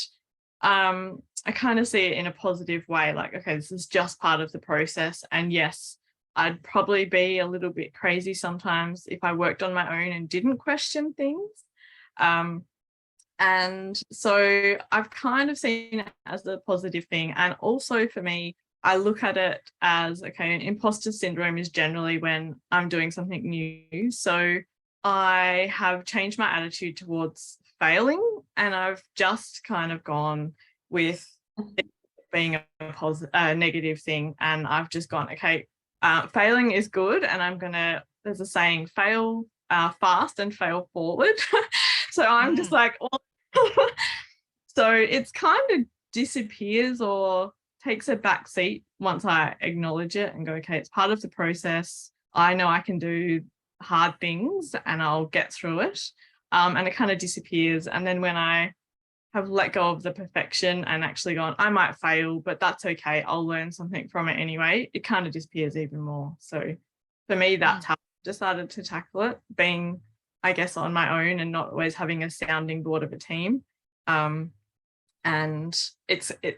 I kind of see it in a positive way. Like, okay, this is just part of the process. And yes, I'd probably be a little bit crazy sometimes if I worked on my own and didn't question things. And so I've kind of seen it as a positive thing. And also for me, I look at it as, okay, imposter syndrome is generally when I'm doing something new. So I have changed my attitude towards failing, and I've just kind of gone with it being a negative thing, and I've just gone, okay, failing is good, and there's a saying, fail fast and fail forward. So I'm just like, oh. So it's kind of disappears or takes a back seat once I acknowledge it and go, okay, it's part of the process. I know I can do hard things and I'll get through it. And it kind of disappears. And then when I have let go of the perfection and actually gone, I might fail, but that's okay, I'll learn something from it anyway, it kind of disappears even more. So for me, that's how I decided to tackle it, being, I guess, on my own and not always having a sounding board of a team. And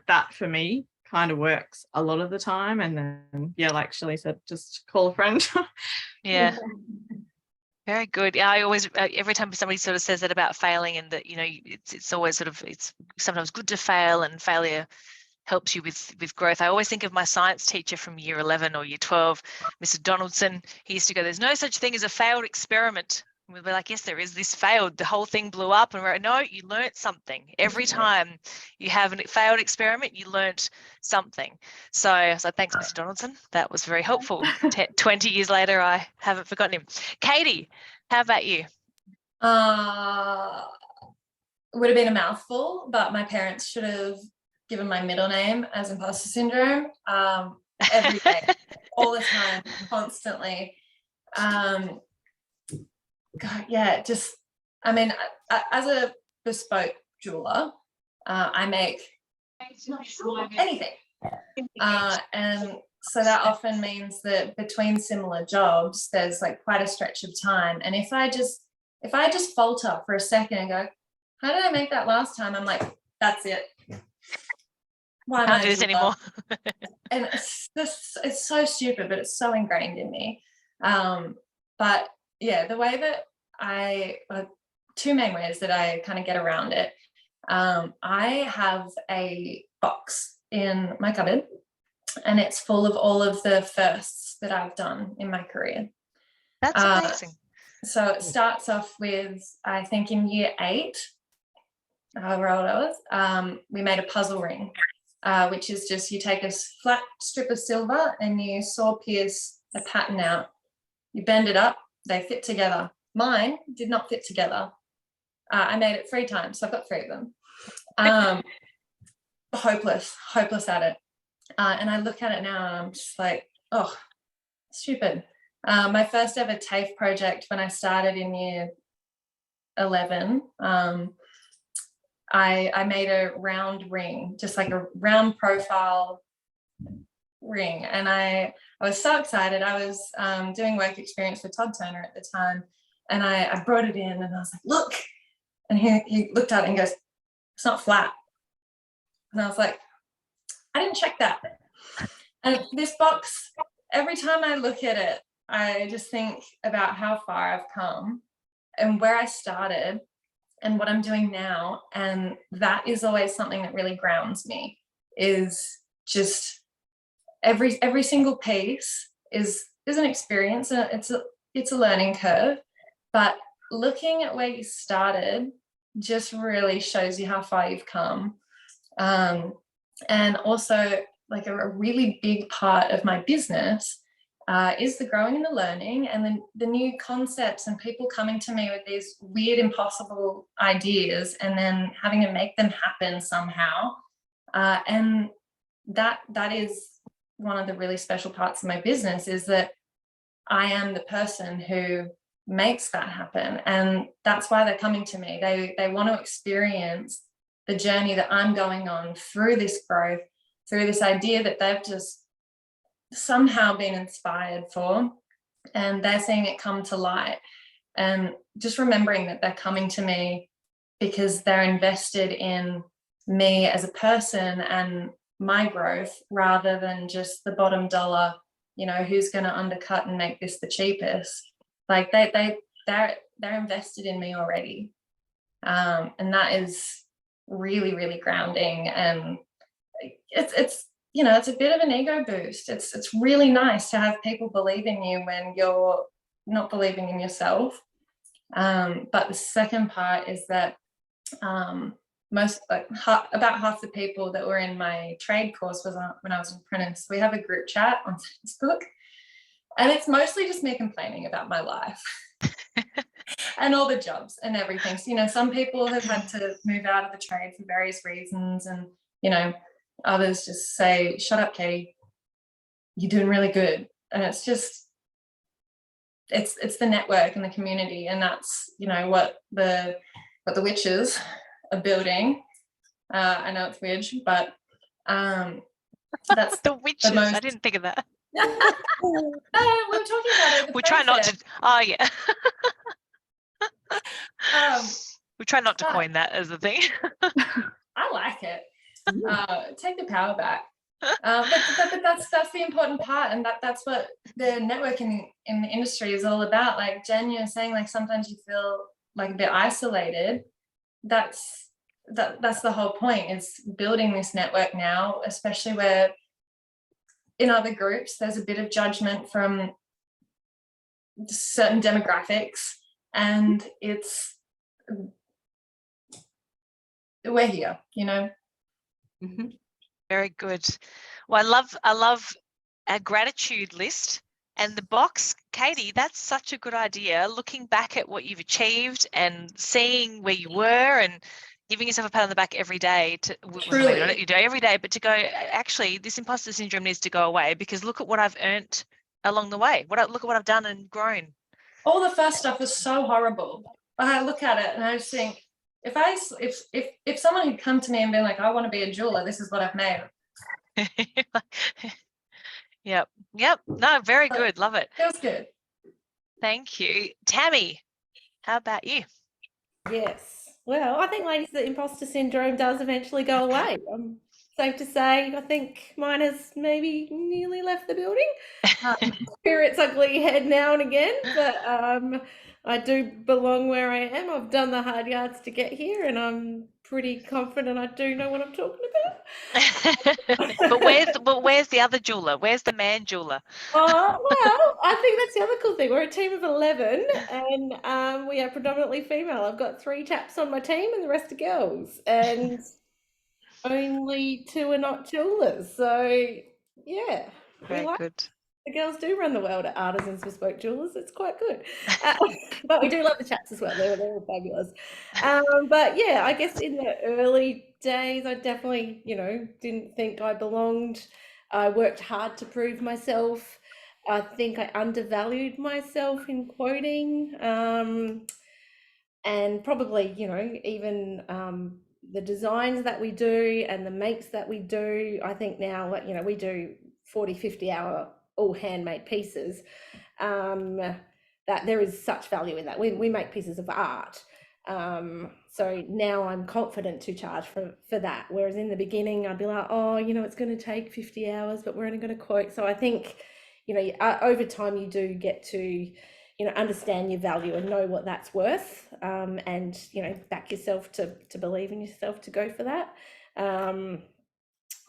that for me kind of works a lot of the time. And then, yeah, like Shelley said, just call a friend. Yeah. Very good. Yeah, I always, every time somebody sort of says that about failing, and that, you know, it's always sort of, it's sometimes good to fail, and failure helps you with growth. I always think of my science teacher from year 11 or year 12, Mr. Donaldson. He used to go, there's no such thing as a failed experiment. And we'd be like, yes, there is. This failed. The whole thing blew up. And we're like, no, you learnt something. Every time you have a failed experiment, you learnt something. So thanks, Mr. Donaldson. That was very helpful. 20 years later, I haven't forgotten him. Katie, how about you? It would have been a mouthful, but my parents should have given my middle name as imposter syndrome, every day, all the time, constantly. God, yeah, just, I mean, as a bespoke jeweler, I make anything. And so that often means that between similar jobs, there's like quite a stretch of time. And if I just falter for a second and go, how did I make that last time? I'm like, that's it. Why can't do this anymore. And it's so stupid, but it's so ingrained in me. But yeah, the way that two main ways that I kind of get around it. I have a box in my cupboard, and it's full of all of the firsts that I've done in my career. That's amazing. So it starts off with, I think in year 8, however old I was, we made a puzzle ring, which is just, you take a flat strip of silver and you saw pierce a pattern out. You bend it up, they fit together. Mine did not fit together. I made it 3 times, so I've got 3 of them. Hopeless at it. And I look at it now and I'm just like, oh, stupid. My first ever TAFE project when I started in year 11, I made a round ring, just like a round profile ring. And I was so excited. I was doing work experience for Todd Turner at the time. And I brought it in and I was like, look. And he looked at it and goes, it's not flat. And I was like, I didn't check that. And this box, every time I look at it, I just think about how far I've come and where I started and what I'm doing now. And that is always something that really grounds me, is just every single piece is an experience, and it's a learning curve. But looking at where you started just really shows you how far you've come. And also, like a really big part of my business is the growing and the learning, and the new concepts, and people coming to me with these weird, impossible ideas and then having to make them happen somehow. And that is one of the really special parts of my business, is that I am the person who makes that happen. And that's why they're coming to me. They want to experience the journey that I'm going on through this growth, through this idea that they've just somehow been inspired for, and they're seeing it come to light. And just remembering that they're coming to me because they're invested in me as a person and my growth, rather than just the bottom dollar, who's going to undercut and make this the cheapest. Like they're invested in me already. And that is really, really grounding. And it's it's a bit of an ego boost. It's really nice to have people believe in you when you're not believing in yourself. But the second part is that about half the people that were in my trade course was when I was an apprentice. We have a group chat on Facebook, and it's mostly just me complaining about my life and all the jobs and everything. So, some people have had to move out of the trade for various reasons, and others just say, "Shut up, Katie, you're doing really good." And it's just it's the network and the community, and that's what the witches are building. I know it's WIJ, but that's The witches. most... I didn't think of that. We were talking about it. We try not to. Oh yeah. We try not to coin that as a thing. I like it. Take the power back. But that's the important part, and that's what the networking in the industry is all about. Like Jen, you're saying, like sometimes you feel like a bit isolated. That's the whole point, is building this network now, especially where in other groups there's a bit of judgment from certain demographics, and we're here, Mhm. Very good. Well, I love a gratitude list. And the box, Katie, that's such a good idea. Looking back at what you've achieved and seeing where you were and giving yourself a pat on the back every day. Truly. You do every day, but to go, actually, this imposter syndrome needs to go away, because look at what I've earned along the way. Look at what I've done and grown. All the first stuff was so horrible. I look at it and I just think, if someone had come to me and been like, "I want to be a jeweler, this is what I've made." Yep. No, very good. Love it. Feels good. Thank you. Tammy, how about you? Yes. Well, I think, ladies, the imposter syndrome does eventually go away. Safe to say, I think mine has maybe nearly left the building. Rear its ugly head now and again, but I do belong where I am. I've done the hard yards to get here, and I'm pretty confident I do know what I'm talking about. But where's the other jeweler? Where's the man jeweler? Well, I think that's the other cool thing. We're a team of 11, and we are predominantly female. I've got 3 chaps on my team, and the rest are girls, and only 2 are not jewelers. So yeah, Very good. the girls do run the world at Artisans Bespoke Jewelers. It's quite good. But we do love the chaps as well. They're all fabulous. But yeah, I guess in the early days, I definitely, didn't think I belonged. I worked hard to prove myself. I think I undervalued myself in quoting. And probably, even the designs that we do and the makes that we do, I think now, we do 40, 50 hour all handmade pieces, that there is such value in that. We make pieces of art. So now I'm confident to charge for that. Whereas in the beginning, I'd be like, oh, it's going to take 50 hours, but we're only going to quote. So I think, over time you do get to, understand your value and know what that's worth, and, back yourself to believe in yourself to go for that.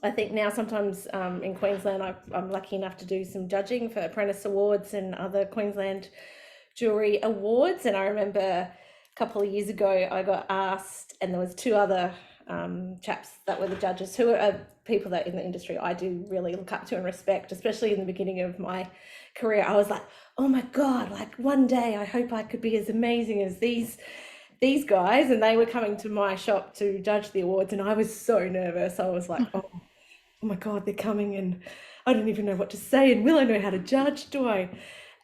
I think now sometimes in Queensland, I'm lucky enough to do some judging for Apprentice Awards and other Queensland Jewellery Awards. And I remember a couple of years ago, I got asked, and there was 2 other chaps that were the judges, who are people that in the industry I do really look up to and respect, especially in the beginning of my career. I was like, oh my God, like one day I hope I could be as amazing as these guys. And they were coming to my shop to judge the awards, and I was so nervous. I was like, oh my God, they're coming, and I don't even know what to say, and will I know how to judge? Do I?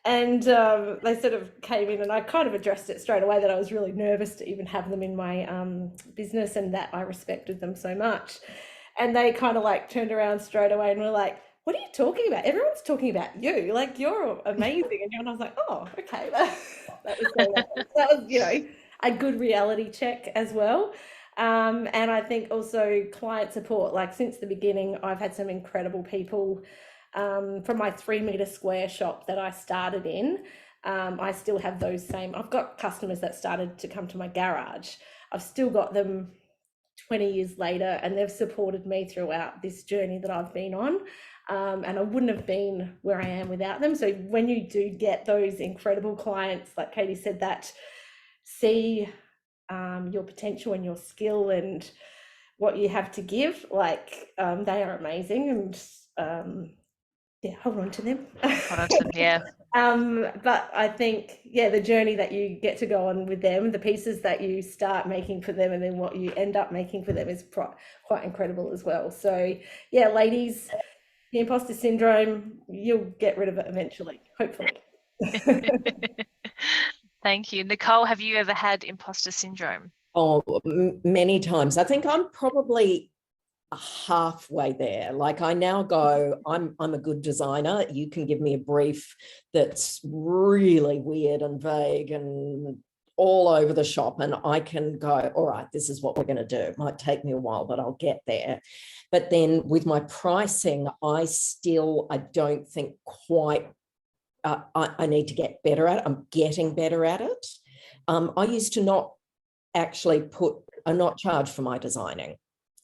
And they sort of came in, and I kind of addressed it straight away that I was really nervous to even have them in my business, and that I respected them so much. And they kind of like turned around straight away and were like, what are you talking about? Everyone's talking about you. Like, you're amazing. And I was like, oh, okay. That was a good reality check as well. And I think also client support, like since the beginning, I've had some incredible people from my 3 meter square shop that I started in. I still have those same, I've got customers that started to come to my garage. I've still got them 20 years later, and they've supported me throughout this journey that I've been on. And I wouldn't have been where I am without them. So when you do get those incredible clients, like Katie said, that see your potential and your skill and what you have to give. Like they are amazing, and yeah, hold on to them. Hold on to them, yeah. But I think, yeah, the journey that you get to go on with them, the pieces that you start making for them, and then what you end up making for them is quite incredible as well. So yeah, ladies, the imposter syndrome, you'll get rid of it eventually, hopefully. Thank you. Nicole, have you ever had imposter syndrome? Oh, many times. I think I'm probably halfway there. Like I now go, I'm a good designer. You can give me a brief that's really weird and vague and all over the shop, and I can go, all right, this is what we're going to do. It might take me a while, but I'll get there. But then with my pricing, I don't think quite, I need to get better at it. I'm getting better at it. I used to not actually not charge for my designing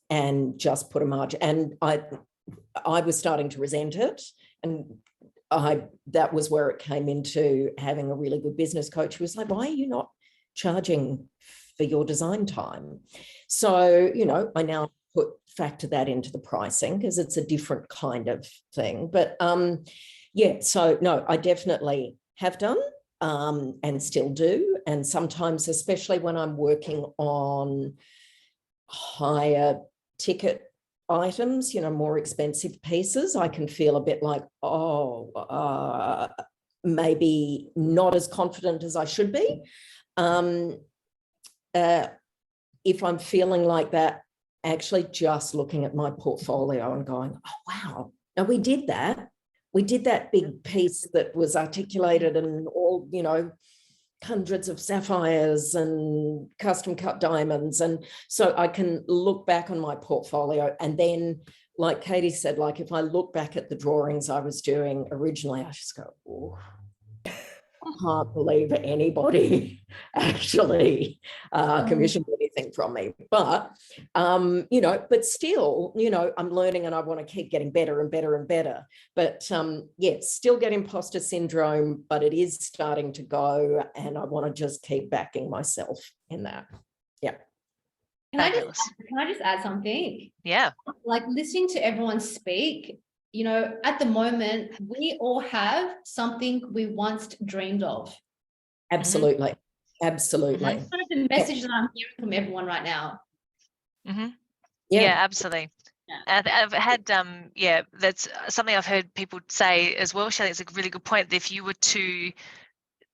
and just put a margin. And I was starting to resent it. And that was where it came into having a really good business coach who was like, why are you not charging for your design time? So, I now factor that into the pricing because it's a different kind of thing. But yeah, so no, I definitely have done and still do. And sometimes, especially when I'm working on higher ticket items, more expensive pieces, I can feel a bit like, maybe not as confident as I should be. If I'm feeling like that, actually just looking at my portfolio and going, oh, wow, now we did that big piece that was articulated and all, hundreds of sapphires and custom cut diamonds. And so I can look back on my portfolio, and then, like Katie said, like if I look back at the drawings I was doing originally, I just go, oh, I can't believe anybody actually commissioned anything from me. But, but still, I'm learning and I want to keep getting better and better and better. But still get imposter syndrome, but it is starting to go, and I want to just keep backing myself in that. Yeah. Can I just add something? Yeah. Like listening to everyone speak, at the moment, we all have something we once dreamed of. Absolutely. Absolutely. That's kind of the message that I'm hearing from everyone right now. Mm-hmm. Yeah, absolutely. Yeah. I've had, that's something I've heard people say as well, Shelley. It's a really good point. If you were to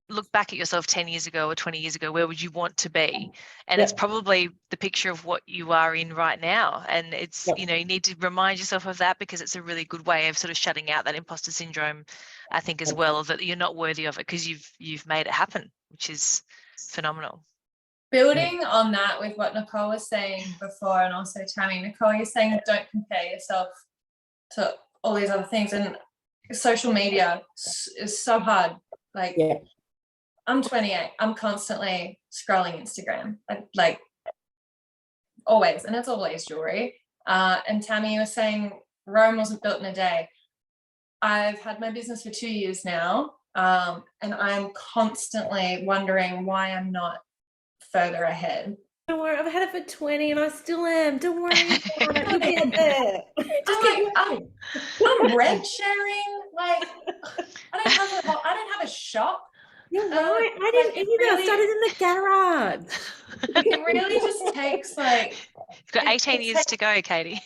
look back at yourself 10 years ago or 20 years ago, where would you want to be? And it's probably the picture of what you are in right now. And it's, you need to remind yourself of that, because it's a really good way of sort of shutting out that imposter syndrome, I think, as well, that you're not worthy of it because you've made it happen, which is phenomenal. Building on that with what Nicole was saying before, and also Tammy, Nicole, you're saying don't compare yourself to all these other things, and social media is so hard. Like, I'm 28. I'm constantly scrolling Instagram, like always, and it's always jewelry. And Tammy was saying Rome wasn't built in a day. I've had my business for 2 years now, and I'm constantly wondering why I'm not further ahead. Don't worry, I've had it for 20 and I still am. Don't worry about it. You'll get there. I'm rent sharing. Like, I don't have a shop. You're right. I didn't either. Really, I started in the garage. It really just takes You've got 18 years to go, Katie.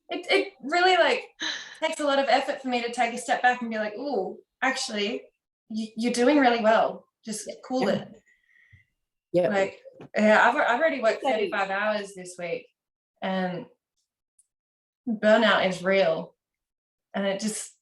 It really takes a lot of effort for me to take a step back and be like, oh, actually, you're doing really well. Just cool it. Yeah. I've already worked 35 hours this week, and burnout is real, and it just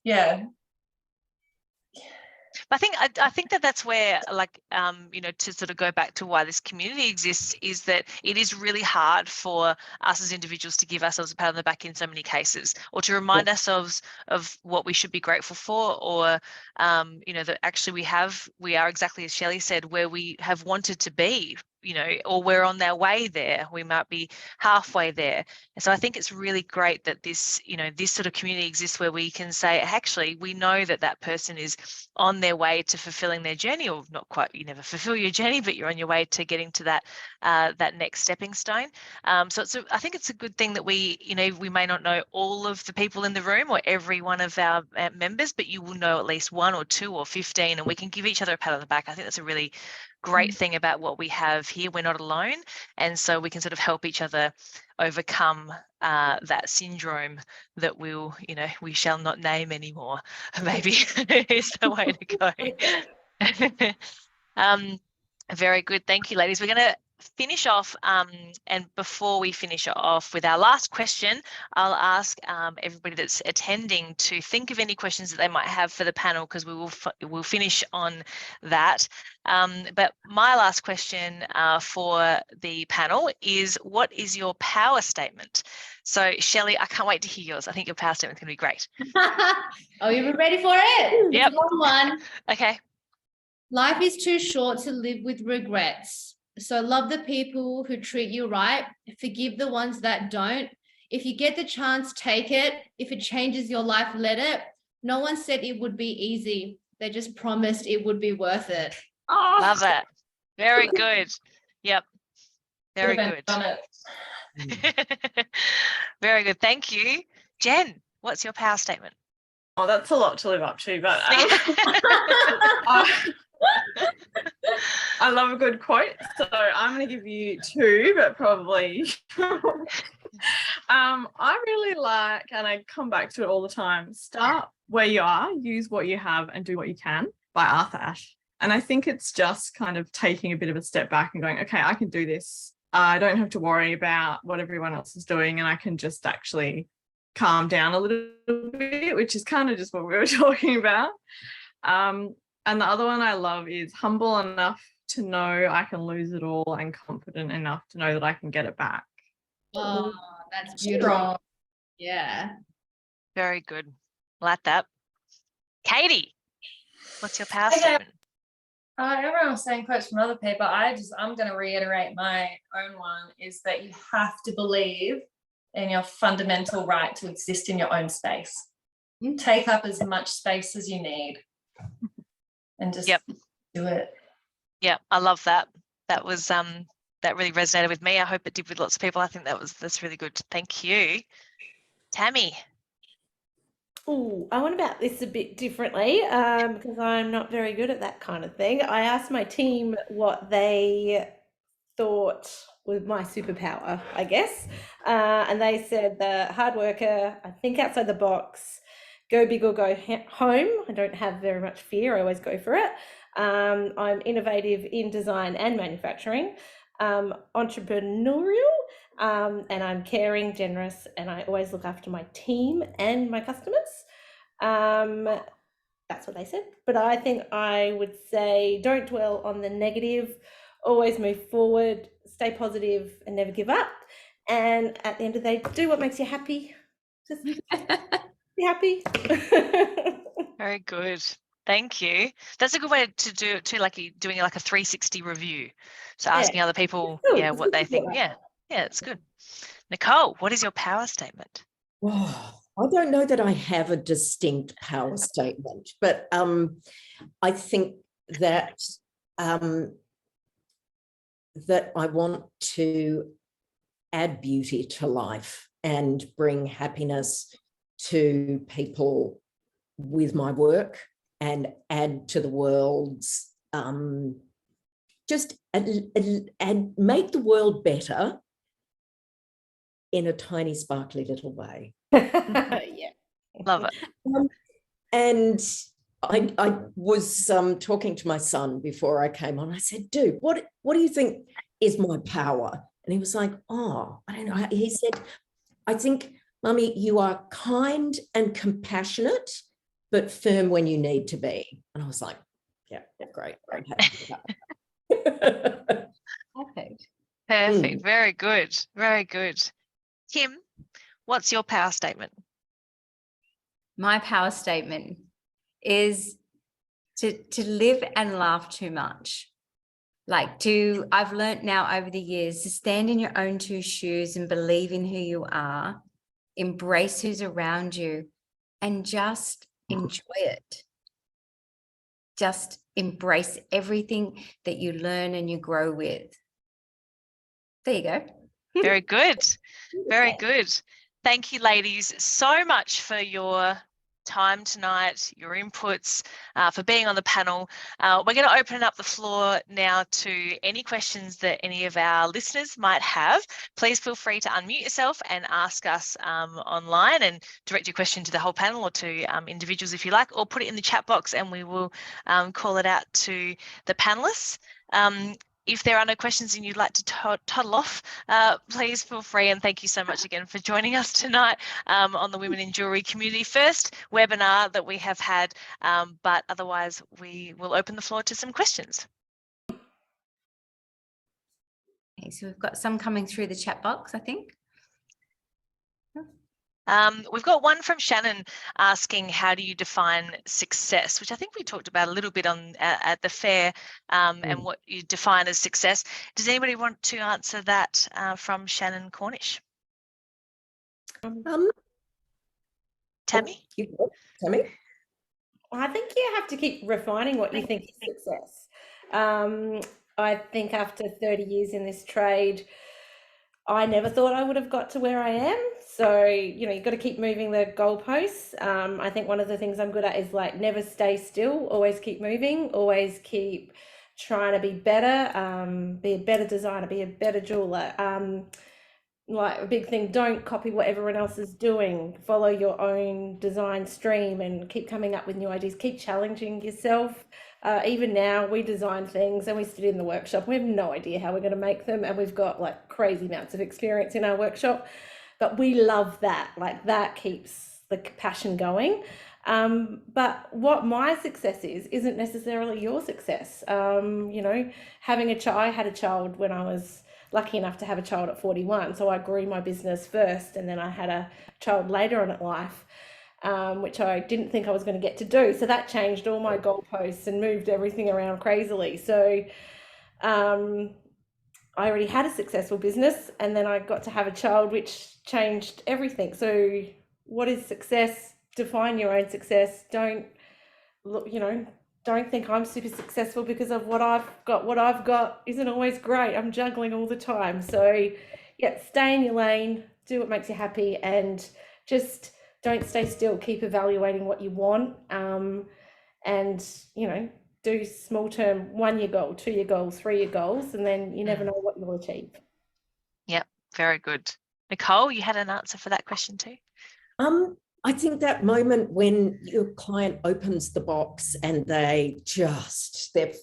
I think that's where, to sort of go back to why this community exists, is that it is really hard for us as individuals to give ourselves a pat on the back in so many cases, or to remind ourselves of what we should be grateful for, or that actually we are exactly as Shelley said, where we have wanted to be you know, or we're on our way there. We might be halfway there. And so I think it's really great that this, you know, this sort of community exists where we can say, actually, we know that that person is on their way to fulfilling their journey, or not quite, you never fulfill your journey, but you're on your way to getting to that that next stepping stone. So I think it's a good thing that we, you know, we may not know all of the people in the room or every one of our members, but you will know at least 1 or 2 or 15, and we can give each other a pat on the back. I think that's a really great thing about what we have here. We're not alone, and so we can sort of help each other overcome that syndrome that we'll, you know, we shall not name anymore, maybe is the way to go. Very good. Thank you, ladies. We're going to finish off, and before we finish off with our last question, I'll ask everybody that's attending to think of any questions that they might have for the panel, because we'll finish on that. But my last question for the panel is, what is your power statement? So Shelley, I can't wait to hear yours. I think your power statement is going to be great. Oh, you ready for it? Yep. It's a long one. Okay. Life is too short to live with regrets. So love the people who treat you right. Forgive the ones that don't. If you get the chance, take it. If it changes your life, let it. No one said it would be easy. They just promised it would be worth it. Oh, Love it. Very good. Yep. Very good. Very good. Thank you. Jen, what's your power statement? oh, that's a lot to live up to, but I love a good quote, so I'm going to give you 2, but probably I really like, and I come back to it all the time, start where you are, use what you have, and do what you can, by Arthur Ashe. And I think it's just kind of taking a bit of a step back and going, okay, I can do this. I don't have to worry about what everyone else is doing, and I can just actually calm down a little bit, which is kind of just what we were talking about. And the other one I love is humble enough to know I can lose it all, and confident enough to know that I can get it back. Oh, that's beautiful. Yeah. Very good. Like that. Katie, what's your power statement? Everyone was saying quotes from other people. I'm going to reiterate my own one, is that you have to believe in your fundamental right to exist in your own space. Take up as much space as you need, and just do it. Yeah, I love that. That was that really resonated with me. I hope it did with lots of people. I think that's really good. Thank you. Tammy. Oh, I went about this a bit differently because I'm not very good at that kind of thing. I asked my team what they thought was my superpower, I guess. And they said the hard worker, I think outside the box, go big or go home. I don't have very much fear. I always go for it. I'm innovative in design and manufacturing, entrepreneurial, and I'm caring, generous, and I always look after my team and my customers. That's what they said. But I think I would say don't dwell on the negative, always move forward, stay positive, and never give up. And at the end of the day, do what makes you happy. Just be happy. Very good. Thank you. That's a good way to do it too, like you're doing like a 360 review. So asking other people, what they think. Yeah, it's good. Nicole, what is your power statement? Oh, I don't know that I have a distinct power statement, but I think that that I want to add beauty to life and bring happiness to people with my work, and add to the world's just and make the world better in a tiny sparkly little way. Yeah, love it. And I was talking to my son before I came on. I said, dude, what do you think is my power? And he was like, oh, I don't know. He said, I think, Mummy, you are kind and compassionate, but firm when you need to be. And I was like, yeah, great. Perfect. Very good. Very good. Kim, what's your power statement? My power statement is to live and laugh too much. I've learnt now over the years to stand in your own two shoes and believe in who you are, embrace who's around you, and just enjoy it. Just embrace everything that you learn and you grow with. There you go. Very good. Very good. Thank you, ladies, so much for your time tonight, your inputs, for being on the panel. We're going to open up the floor now to any questions that any of our listeners might have. Please feel free to unmute yourself and ask us online, and direct your question to the whole panel or to individuals if you like, or put it in the chat box and we will call it out to the panelists. If there are no questions and you'd like to toddle off, please feel free, and thank you so much again for joining us tonight on the Women in Jewellery Community First webinar that we have had, but otherwise we will open the floor to some questions. Okay, so we've got some coming through the chat box, I think. We've got one from Shannon asking, how do you define success, which I think we talked about a little bit on at the fair, and what you define as success. Does anybody want to answer that from Shannon Cornish? Tammy? Tammy? I think you have to keep refining what you think is success. I think after 30 years in this trade, I never thought I would have got to where I am. So, you know, you've got to keep moving the goalposts. I think one of the things I'm good at is like never stay still, always keep moving, always keep trying to be better, be a better designer, be a better jeweler. Like a big thing, don't copy what everyone else is doing, follow your own design stream and keep coming up with new ideas, keep challenging yourself. Even now we design things and we sit in the workshop, we have no idea how we're going to make them, and we've got like crazy amounts of experience in our workshop, but we love that. Like that keeps the passion going. But what my success isn't necessarily your success. You know, having a child, I had a child when I was lucky enough to have a child at 41. So I grew my business first, and then I had a child later on in life, which I didn't think I was going to get to do. So that changed all my goalposts and moved everything around crazily. So I already had a successful business, and then I got to have a child, which changed everything. So what is success? Define your own success. Don't look, you know, don't think I'm super successful because of what I've got. What I've got isn't always great. I'm juggling all the time. So yeah, stay in your lane, do what makes you happy, and just don't stay still. Keep evaluating what you want, and you know, do small term 1 year goal, 2 year goals, 3 year goals, and then you never know what you'll achieve. Yep, very good. Nicole, you had an answer for that question too? I think that moment when your client opens the box and their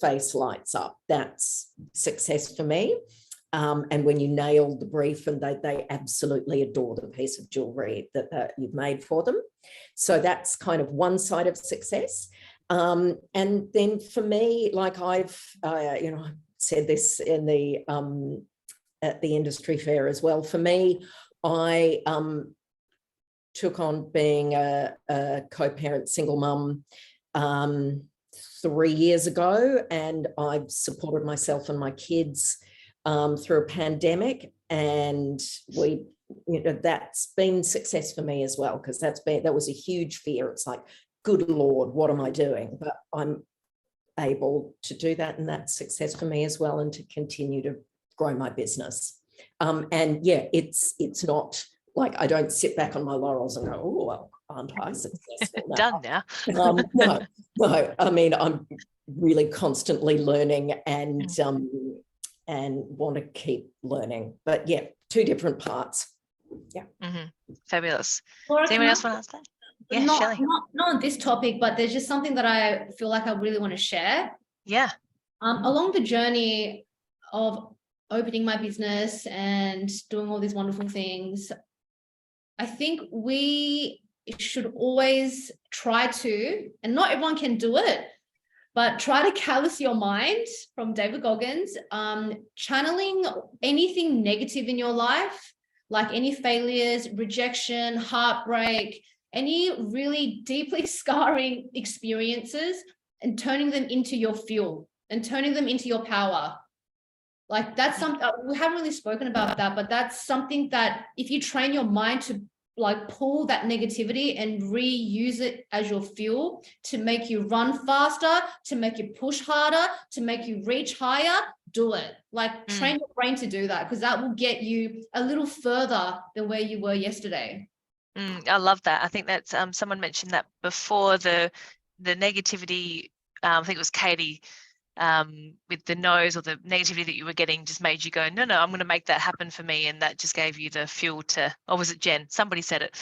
face lights up, that's success for me. And when you nail the brief and they absolutely adore the piece of jewelry that you've made for them. So that's kind of one side of success. And then for me, like I've, you know, said this in the at the industry fair as well. For me, I took on being a co-parent single mum 3 years ago, and I've supported myself and my kids through a pandemic, and we, you know, that's been success for me as well, because that was a huge fear. It's like, good Lord, what am I doing? But I'm able to do that, and that's success for me as well, and to continue to grow my business. And yeah, it's not like I don't sit back on my laurels and go, oh, well, aren't I successful now? Done now. No, I mean, I'm really constantly learning and want to keep learning. But yeah, two different parts. Yeah. Fabulous. Laura, Does anyone else want to ask that? Yeah, Shelley. Not on this topic, but there's just something that I feel like I really want to share. Yeah. Along the journey of opening my business and doing all these wonderful things, I think we should always try to, and not everyone can do it, but try to callous your mind, from David Goggins, channeling anything negative in your life, like any failures, rejection, heartbreak, any really deeply scarring experiences, and turning them into your fuel and turning them into your power. Like that's something we haven't really spoken about that, but that's something that if you train your mind to like pull that negativity and reuse it as your fuel to make you run faster, to make you push harder, to make you reach higher, do it. Like train your brain to do that, because that will get you a little further than where you were yesterday. I love that. I think that's someone mentioned that before, the negativity. I think it was Katie, with the no's, or the negativity that you were getting just made you go, no, I'm going to make that happen for me, and that just gave you the fuel to. Or was it Jen? Somebody said it.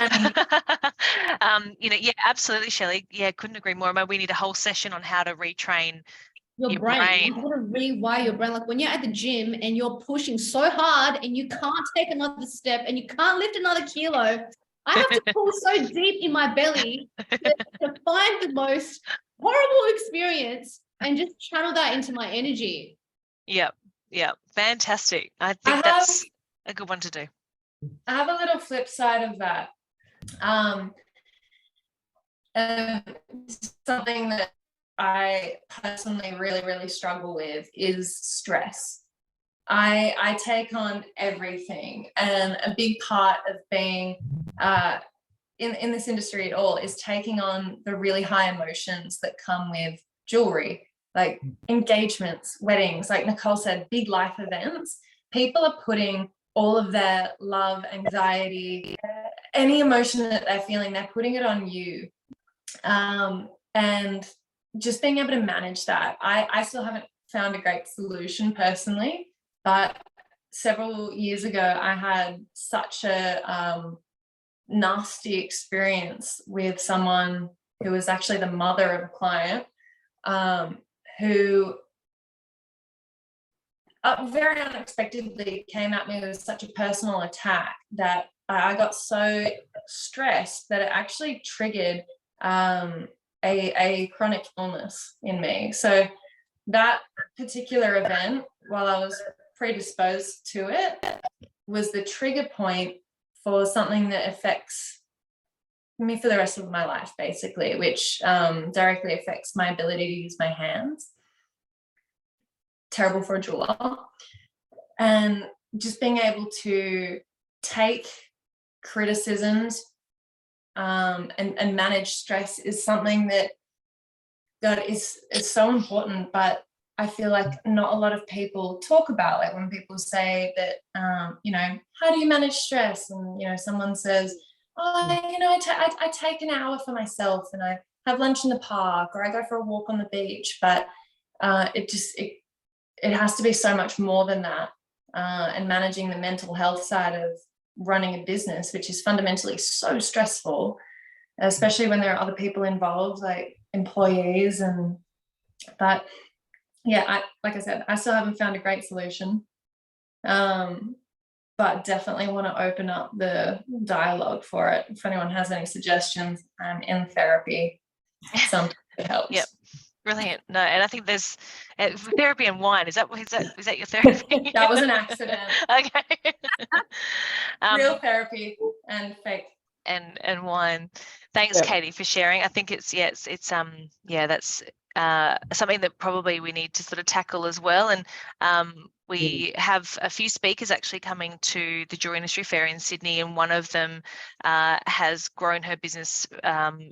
Yeah, absolutely, Shelley. Yeah, couldn't agree more. Maybe we need a whole session on how to retrain Your brain. You want to rewire your brain. Like when you're at the gym and you're pushing so hard and you can't take another step and you can't lift another kilo, I have to pull so deep in my belly to find the most horrible experience and just channel that into my energy. Yeah, fantastic. I think that's a good one to do. I have a little flip side of that. Something that I personally really, really struggle with is stress. I take on everything, and a big part of being in this industry at all is taking on the really high emotions that come with jewelry, like engagements, weddings, like Nicole said, big life events. People are putting all of their love, anxiety, any emotion that they're feeling, they're putting it on you. And just being able to manage that. I still haven't found a great solution personally, but several years ago, I had such a nasty experience with someone who was actually the mother of a client, who very unexpectedly came at me with such a personal attack that I got so stressed that it actually triggered a chronic illness in me. So that particular event, while I was predisposed to it, was the trigger point for something that affects me for the rest of my life, basically, which directly affects my ability to use my hands. Terrible for a jeweler. And just being able to take criticisms and manage stress is something that is so important, but I feel like not a lot of people talk about. Like when people say that, how do you manage stress? And, someone says, I take an hour for myself and I have lunch in the park, or I go for a walk on the beach. But it has to be so much more than that. And managing the mental health side of running a business, which is fundamentally so stressful, especially when there are other people involved, like employees. But yeah, like I said, I still haven't found a great solution, but definitely want to open up the dialogue for it. If anyone has any suggestions, I'm in therapy. Sometimes it helps. Yep. Brilliant. No, and I think there's therapy and wine. Is that your therapy? That was an accident. Okay. Real therapy and fake. And wine. Thanks, Katie, for sharing. I think it's that's something that probably we need to sort of tackle as well. And we have a few speakers actually coming to the Jewelry Industry Fair in Sydney, and one of them has grown her business.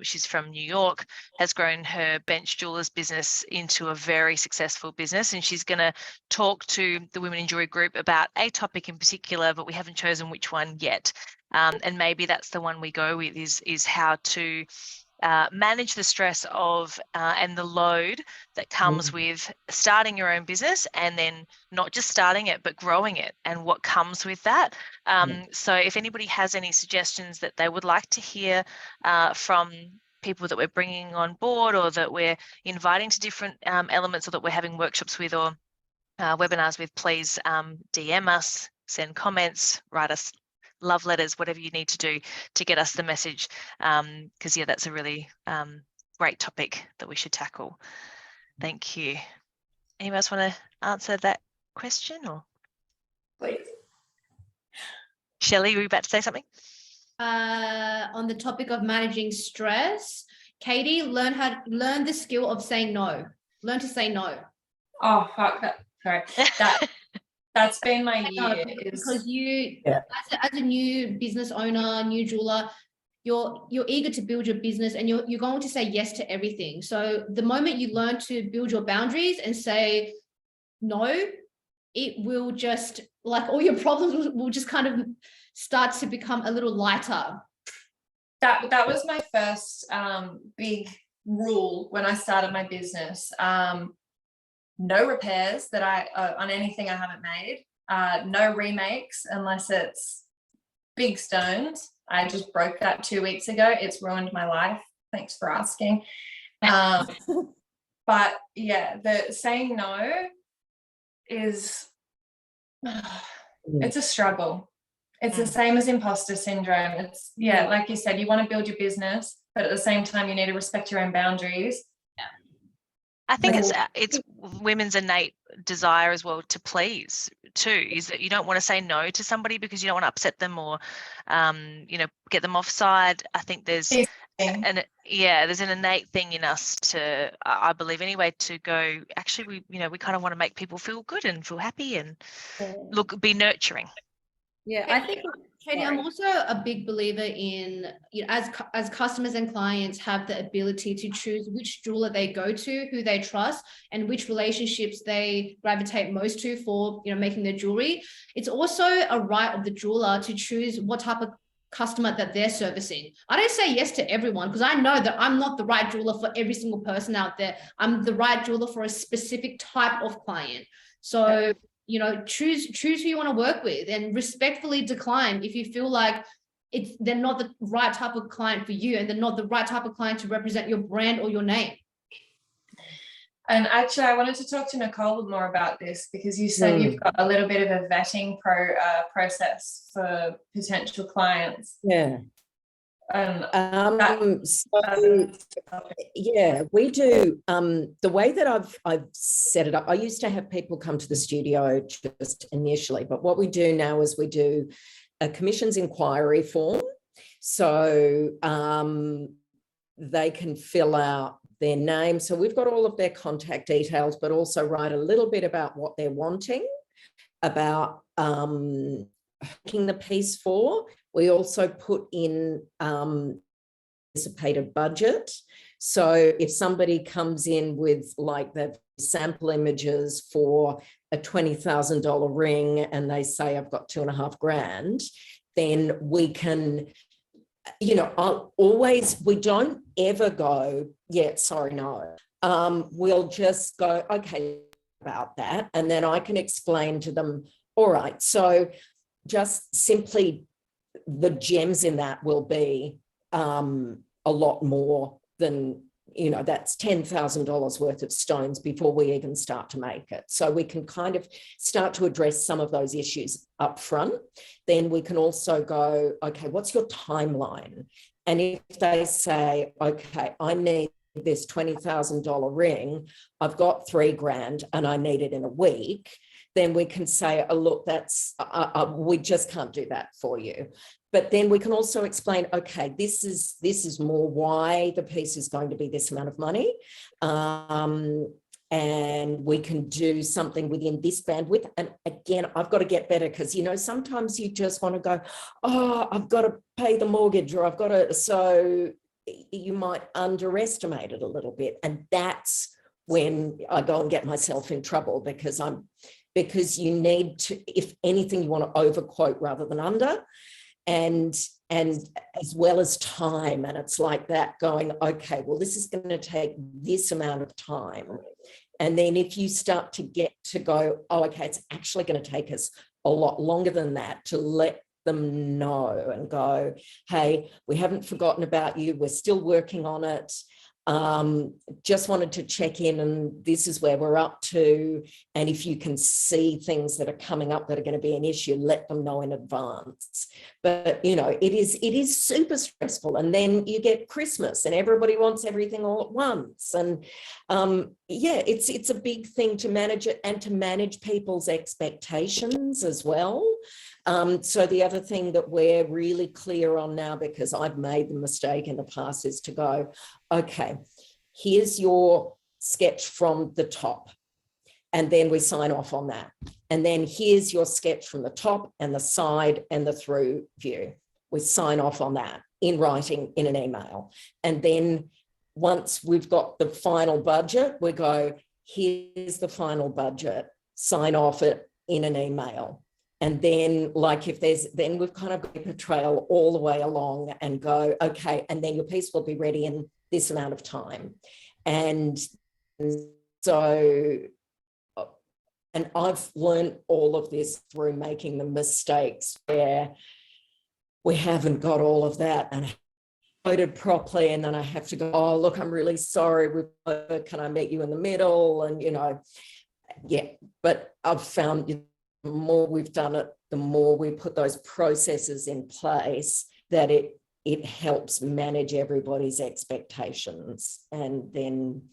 She's from New York, has grown her bench jewelers business into a very successful business, and she's going to talk to the Women in Jewelry group about a topic in particular, but we haven't chosen which one yet. And maybe that's the one we go with, is how to manage the stress of and the load that comes with starting your own business, and then not just starting it but growing it, and what comes with that. So if anybody has any suggestions that they would like to hear from people that we're bringing on board, or that we're inviting to different elements, or that we're having workshops with, or webinars with, please DM us, send comments, write us love letters, whatever you need to do to get us the message, because that's a really great topic that we should tackle. Thank you. Anyone else want to answer that question? Or Please. Shelley, were you about to say something? On the topic of managing stress, Katie, learn the skill of saying no. Learn to say no. Oh fuck that. Sorry. That's been my No, year. because you, Yeah. as a new business owner, new jeweler, you're eager to build your business and you're going to say yes to everything. So the moment you learn to build your boundaries and say no, it will just, like, all your problems will just kind of start to become a little lighter. That was my first big rule when I started my business. No repairs that on anything I haven't made. No remakes unless it's big stones. I just broke that 2 weeks ago. It's ruined my life. Thanks for asking. But yeah, the saying no is it's a struggle. It's the same as imposter syndrome. It's like you said, you want to build your business, but at the same time you need to respect your own boundaries. I think it's women's innate desire as well to please too, is that you don't want to say no to somebody because you don't want to upset them or get them offside. I think there's an innate thing in us to, I believe anyway, to go, actually we kind of want to make people feel good and feel happy and be nurturing. Yeah, I think Katie, I'm also a big believer in, as customers and clients have the ability to choose which jeweler they go to, who they trust, and which relationships they gravitate most to for, making their jewelry. It's also a right of the jeweler to choose what type of customer that they're servicing. I don't say yes to everyone because I know that I'm not the right jeweler for every single person out there. I'm the right jeweler for a specific type of client. So choose who you want to work with and respectfully decline if you feel like they're not the right type of client for you and they're not the right type of client to represent your brand or your name. And actually, I wanted to talk to Nicole more about this because you said you've got a little bit of a vetting process for potential clients. Yeah. We do. The way that I've set it up, I used to have people come to the studio just initially, but what we do now is we do a commissions inquiry form. So they can fill out their name. So we've got all of their contact details, but also write a little bit about what they're wanting, about making the piece for. We also put in anticipated budget. So if somebody comes in with like the sample images for a $20,000 ring and they say, I've got $2,500, then we can, we don't ever go, no. We'll just go, okay, about that. And then I can explain to them, all right, so just simply the gems in that will be a lot more than, that's $10,000 worth of stones before we even start to make it. So we can kind of start to address some of those issues up front. Then we can also go, okay, what's your timeline? And if they say, okay, I need this $20,000 ring, I've got $3,000 and I need it in a week, then we can say, oh, look, we just can't do that for you. But then we can also explain, okay, this is more why the piece is going to be this amount of money. And we can do something within this bandwidth. And again, I've got to get better because, sometimes you just want to go, oh, I've got to pay the mortgage or I've got to, so you might underestimate it a little bit. And that's when I go and get myself in trouble because you need to, if anything, you want to overquote rather than under, and as well as time. And it's like that going, okay, well, this is going to take this amount of time. And then if you start to get to go, oh, okay, it's actually going to take us a lot longer than that, to let them know and go, hey, we haven't forgotten about you. We're still working on it. Just wanted to check in and this is where we're up to. And if you can see things that are coming up that are going to be an issue, let them know in advance. But, it is super stressful. And then you get Christmas and everybody wants everything all at once. And it's a big thing to manage it and to manage people's expectations as well. So the other thing that we're really clear on now, because I've made the mistake in the past, is to go, okay, here's your sketch from the top. And then we sign off on that. And then here's your sketch from the top and the side and the through view. We sign off on that in writing in an email. And then once we've got the final budget, we go, here's the final budget, sign off it in an email. And then like if there's, then we've kind of got a trail all the way along and go, okay, and then your piece will be ready in this amount of time. And so, and I've learned all of this through making the mistakes where we haven't got all of that and coded properly, and then I have to go, oh, look, I'm really sorry, can I meet you in the middle? And, you know, yeah, but I've found the more we've done it, the more we put those processes in place, that it helps manage everybody's expectations. And then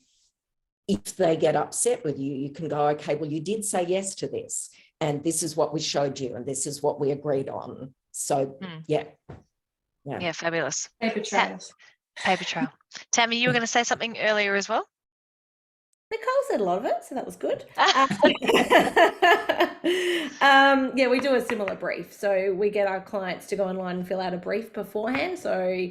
if they get upset with you, you can go, okay, well, you did say yes to this, and this is what we showed you, and this is what we agreed on. So, yeah. Yeah, fabulous. Paper trails. Paper trail. Tammy, you were going to say something earlier as well? Nicole said a lot of it, so that was good. Yeah, we do a similar brief. So we get our clients to go online and fill out a brief beforehand. So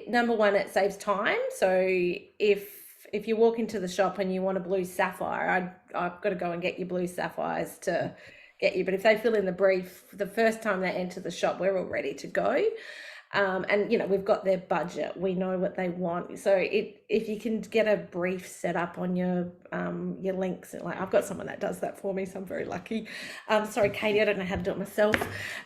number one, it saves time. So if you walk into the shop and you want a blue sapphire, I've got to go and get you blue sapphires to get you. But if they fill in the brief, the first time they enter the shop, we're all ready to go. And, you know, we've got their budget, we know what they want. So if you can get a brief set up on your links, like I've got someone that does that for me, so I'm very lucky. Sorry, Katie, I don't know how to do it myself.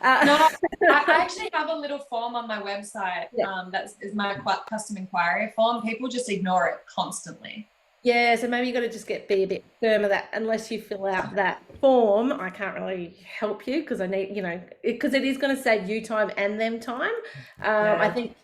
No, I actually have a little form on my website. That is my custom inquiry form. People just ignore it constantly. Yeah, so maybe you've got to just be a bit firmer that unless you fill out that form, I can't really help you because I need, you know, because it is going to save you time and them time. I think,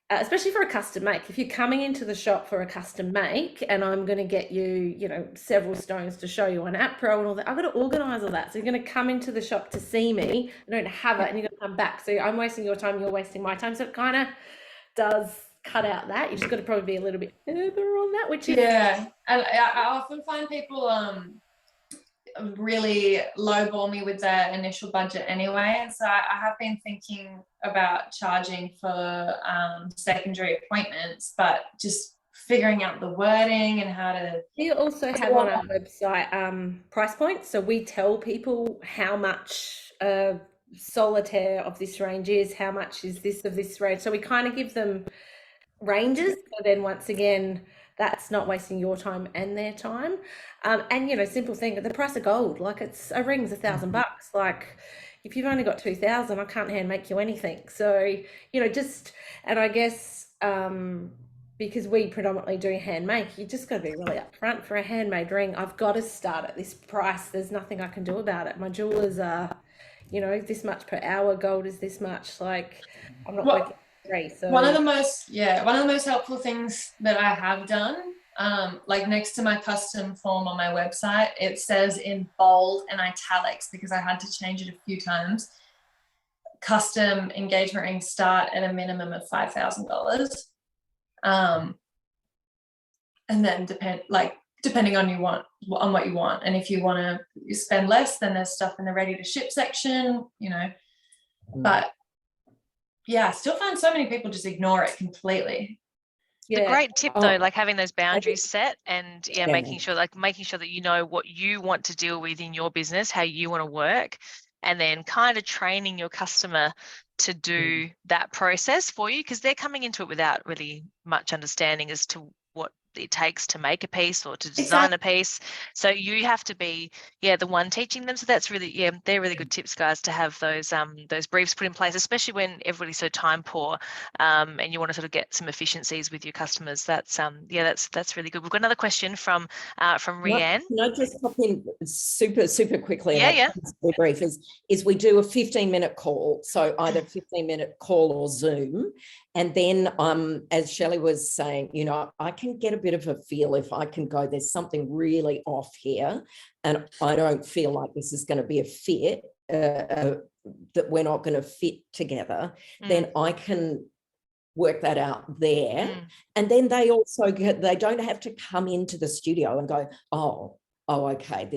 especially for a custom make, if you're coming into the shop for a custom make and I'm going to get you, you know, several stones to show you on App Pro and all that, I've got to organise all that. So you're going to come into the shop to see me, I don't have it, and you're going to come back. So I'm wasting your time, you're wasting my time. So it kind of does cut out that. You just got to probably be a little bit further on that, which is and I often find people really lowball me with their initial budget anyway, and so I have been thinking about charging for secondary appointments, but just figuring out the wording and how to. We also have on our website price points, so we tell people how much solitaire of this range is, how much is this of this range, so we kind of give them ranges, so then once again that's not wasting your time and their time. And you know, simple thing, the price of gold, like it's a ring's $1,000, like if you've only got 2,000, I can't hand make you anything. So you know, just, and I guess because we predominantly do handmake, you just got to be really upfront. For a handmade ring, I've got to start at this price, there's nothing I can do about it. My jewelers are, you know, this much per hour, gold is this much, like I'm not working. So one of the most helpful things that I have done, like next to my custom form on my website, it says in bold and italics, because I had to change it a few times, custom engagement rings start at a minimum of $5,000, and then depending on what you want, and if you want to spend less, then there's stuff in the ready to ship section, you know. But yeah, I still find so many people just ignore it completely. Yeah. The great tip though, like having those boundaries set and making sure that you know what you want to deal with in your business, how you want to work, and then kind of training your customer to do that process for you, because they're coming into it without really much understanding as to what it takes to make a piece or to design a piece. So you have to be the one teaching them. So that's really they're really good tips, guys, to have those briefs put in place, especially when everybody's so time poor and you want to sort of get some efficiencies with your customers. That's that's really good. We've got another question from Rianne. Can I just pop in super quickly? Brief is we do a 15-minute call, so either 15-minute call or Zoom. And then, as Shelley was saying, you know, I can get a bit of a feel if I can go, there's something really off here and I don't feel like this is going to be a fit, that we're not going to fit together, then I can work that out there. And then they also they don't have to come into the studio and go, oh, oh, okay,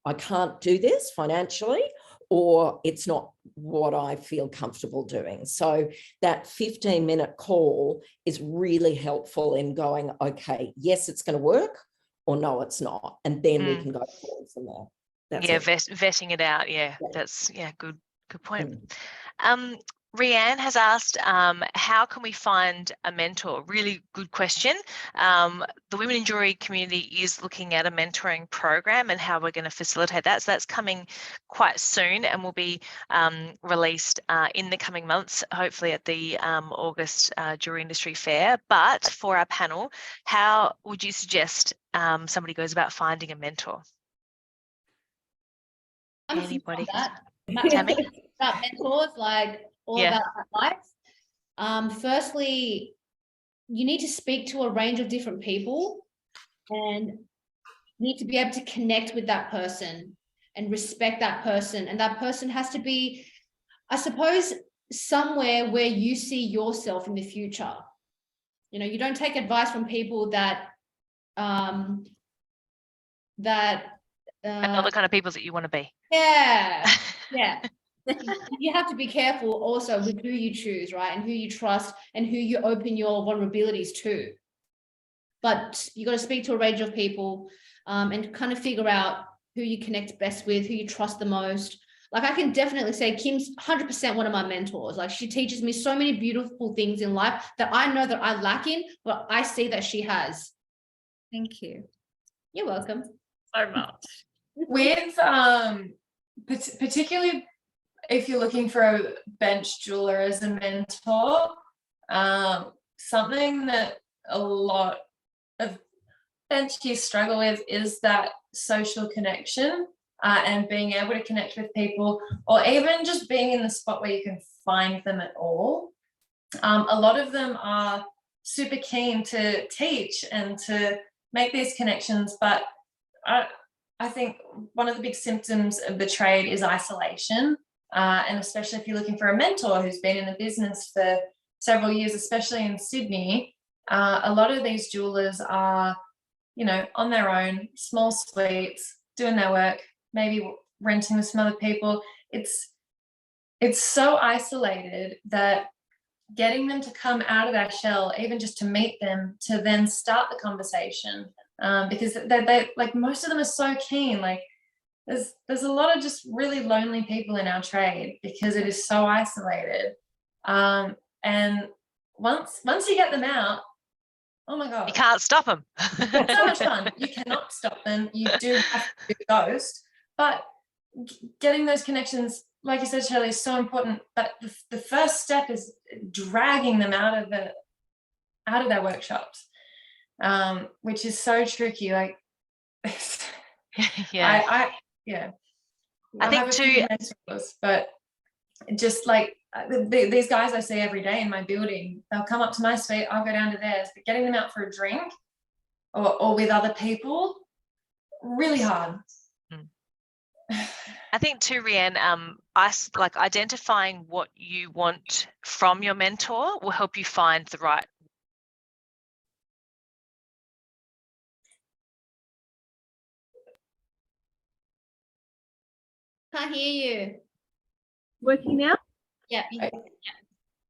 I can't do this financially, or it's not what I feel comfortable doing. So that 15-minute call is really helpful in going, okay, yes, it's going to work, or no, it's not. And then we can go forward from there. That's yeah, it. vetting it out. Yeah, that's good point. Rianne has asked, how can we find a mentor? Really good question. The Women in Jewelry community is looking at a mentoring program and how we're going to facilitate that. So that's coming quite soon and will be released in the coming months, hopefully at the August Jewelry Industry Fair. But for our panel, how would you suggest somebody goes about finding a mentor? Anybody? Tammy? About mentors, like all about that life. Firstly, you need to speak to a range of different people and need to be able to connect with that person and respect that person. And that person has to be, I suppose, somewhere where you see yourself in the future. You know, you don't take advice from people that are not the kind of people that you want to be. Yeah. You have to be careful also with who you choose, right? And who you trust and who you open your vulnerabilities to. But you got to speak to a range of people and kind of figure out who you connect best with, who you trust the most. Like I can definitely say Kim's 100% one of my mentors. Like she teaches me so many beautiful things in life that I know that I lack in, but I see that she has. Thank you. You're welcome. So much. With particularly if you're looking for a bench jeweler as a mentor, something that a lot of benchies struggle with is that social connection and being able to connect with people, or even just being in the spot where you can find them at all. A lot of them are super keen to teach and to make these connections, but I think one of the big symptoms of the trade is isolation. And especially if you're looking for a mentor who's been in the business for several years, especially in Sydney, a lot of these jewelers are, you know, on their own, small suites, doing their work, maybe renting with some other people. It's so isolated that getting them to come out of their shell, even just to meet them, to then start the conversation, because they like most of them are so keen. Like there's a lot of just really lonely people in our trade because it is so isolated. And once you get them out, oh my God, you can't stop them. it's so much fun. You cannot stop them. You do have to ghost, but getting those connections, like you said, Shirley, is so important. But the first step is dragging them out of their workshops, which is so tricky. Like, Yeah. I think have a few mentors, but just like these guys I see every day in my building, they'll come up to my suite, I'll go down to theirs, but getting them out for a drink or with other people, really hard. I think too, Rianne, like identifying what you want from your mentor will help you find the right. Can't hear you. Working now? Yeah.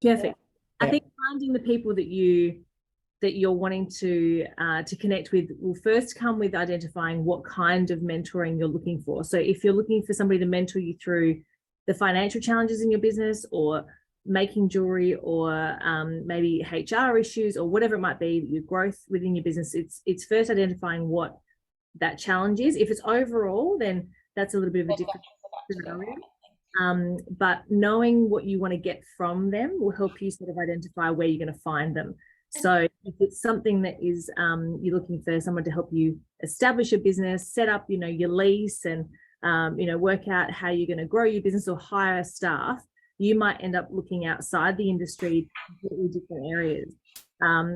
Perfect. I think finding the people that you're wanting to connect with will first come with identifying what kind of mentoring you're looking for. So if you're looking for somebody to mentor you through the financial challenges in your business, or making jewelry, or maybe HR issues, or whatever it might be, your growth within your business, it's first identifying what that challenge is. If it's overall, then that's a little bit of a different scenario. But knowing what you want to get from them will help you sort of identify where you're going to find them. So if it's something that is you're looking for someone to help you establish your business, set up, your lease, and work out how you're going to grow your business or hire staff, you might end up looking outside the industry, completely different areas.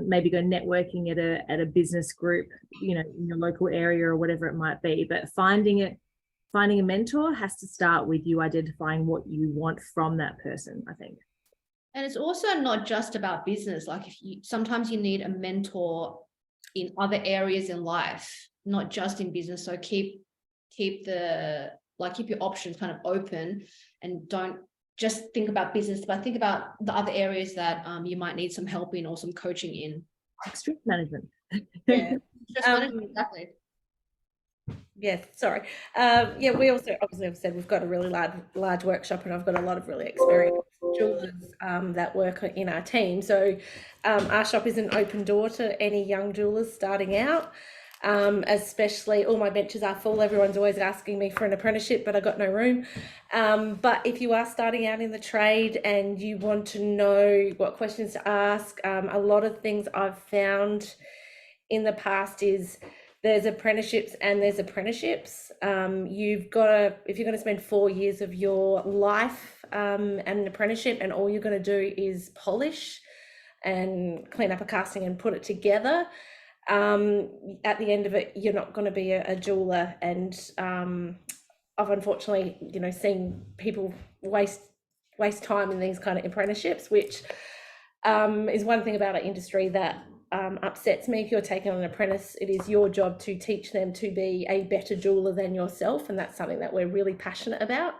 Maybe go networking at a business group, in your local area or whatever it might be. But finding a mentor has to start with you identifying what you want from that person, I think. And it's also not just about business. Like sometimes you need a mentor in other areas in life. not just in business. So keep your options kind of open, and don't just think about business, but think about the other areas that you might need some help in or some coaching in. Stress management. Yeah, stress management, exactly. Yes, sorry. Yeah, we also obviously have said we've got a really large workshop, and I've got a lot of really experienced doulas that work in our team. So our shop is an open door to any young doulas starting out. Especially all my benches are full. Everyone's always asking me for an apprenticeship, but I got no room. But if you are starting out in the trade and you want to know what questions to ask, a lot of things I've found in the past is there's apprenticeships and there's apprenticeships. You've got to, if you're going to spend 4 years of your life and an apprenticeship, and all you're going to do is polish and clean up a casting and put it together, at the end of it, you're not going to be a jeweler. And I've unfortunately, seen people waste time in these kind of apprenticeships, which is one thing about our industry that upsets me. If you're taking on an apprentice, it is your job to teach them to be a better jeweler than yourself, and that's something that we're really passionate about.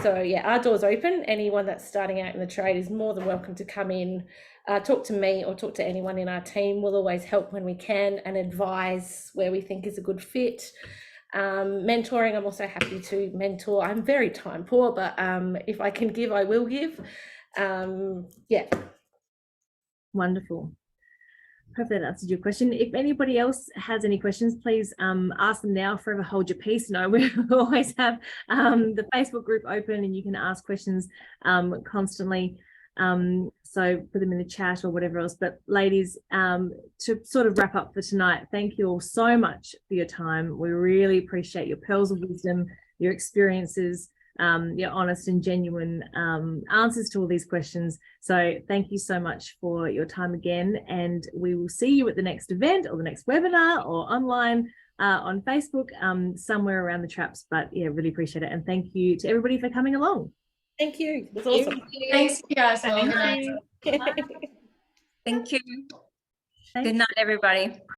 So yeah, our door's open. Anyone that's starting out in the trade is more than welcome to come in, talk to me or talk to anyone in our team. We'll always help when we can and advise where we think is a good fit. Mentoring, I'm also happy to mentor. I'm very time poor, but if I can give, I will give. Yeah. Wonderful. Hope that answered your question. If anybody else has any questions, please ask them now. Forever hold your peace. No, we always have the Facebook group open, and you can ask questions constantly. So put them in the chat or whatever else. But ladies, to sort of wrap up for tonight, thank you all so much for your time. We really appreciate your pearls of wisdom, your experiences, your honest and genuine answers to all these questions. So thank you so much for your time again, and we will see you at the next event or the next webinar or online on Facebook, somewhere around the traps. But yeah, really appreciate it, and thank you to everybody for coming along. Thank you. It was awesome. Thanks, you guys. Thank you. Good night, everybody.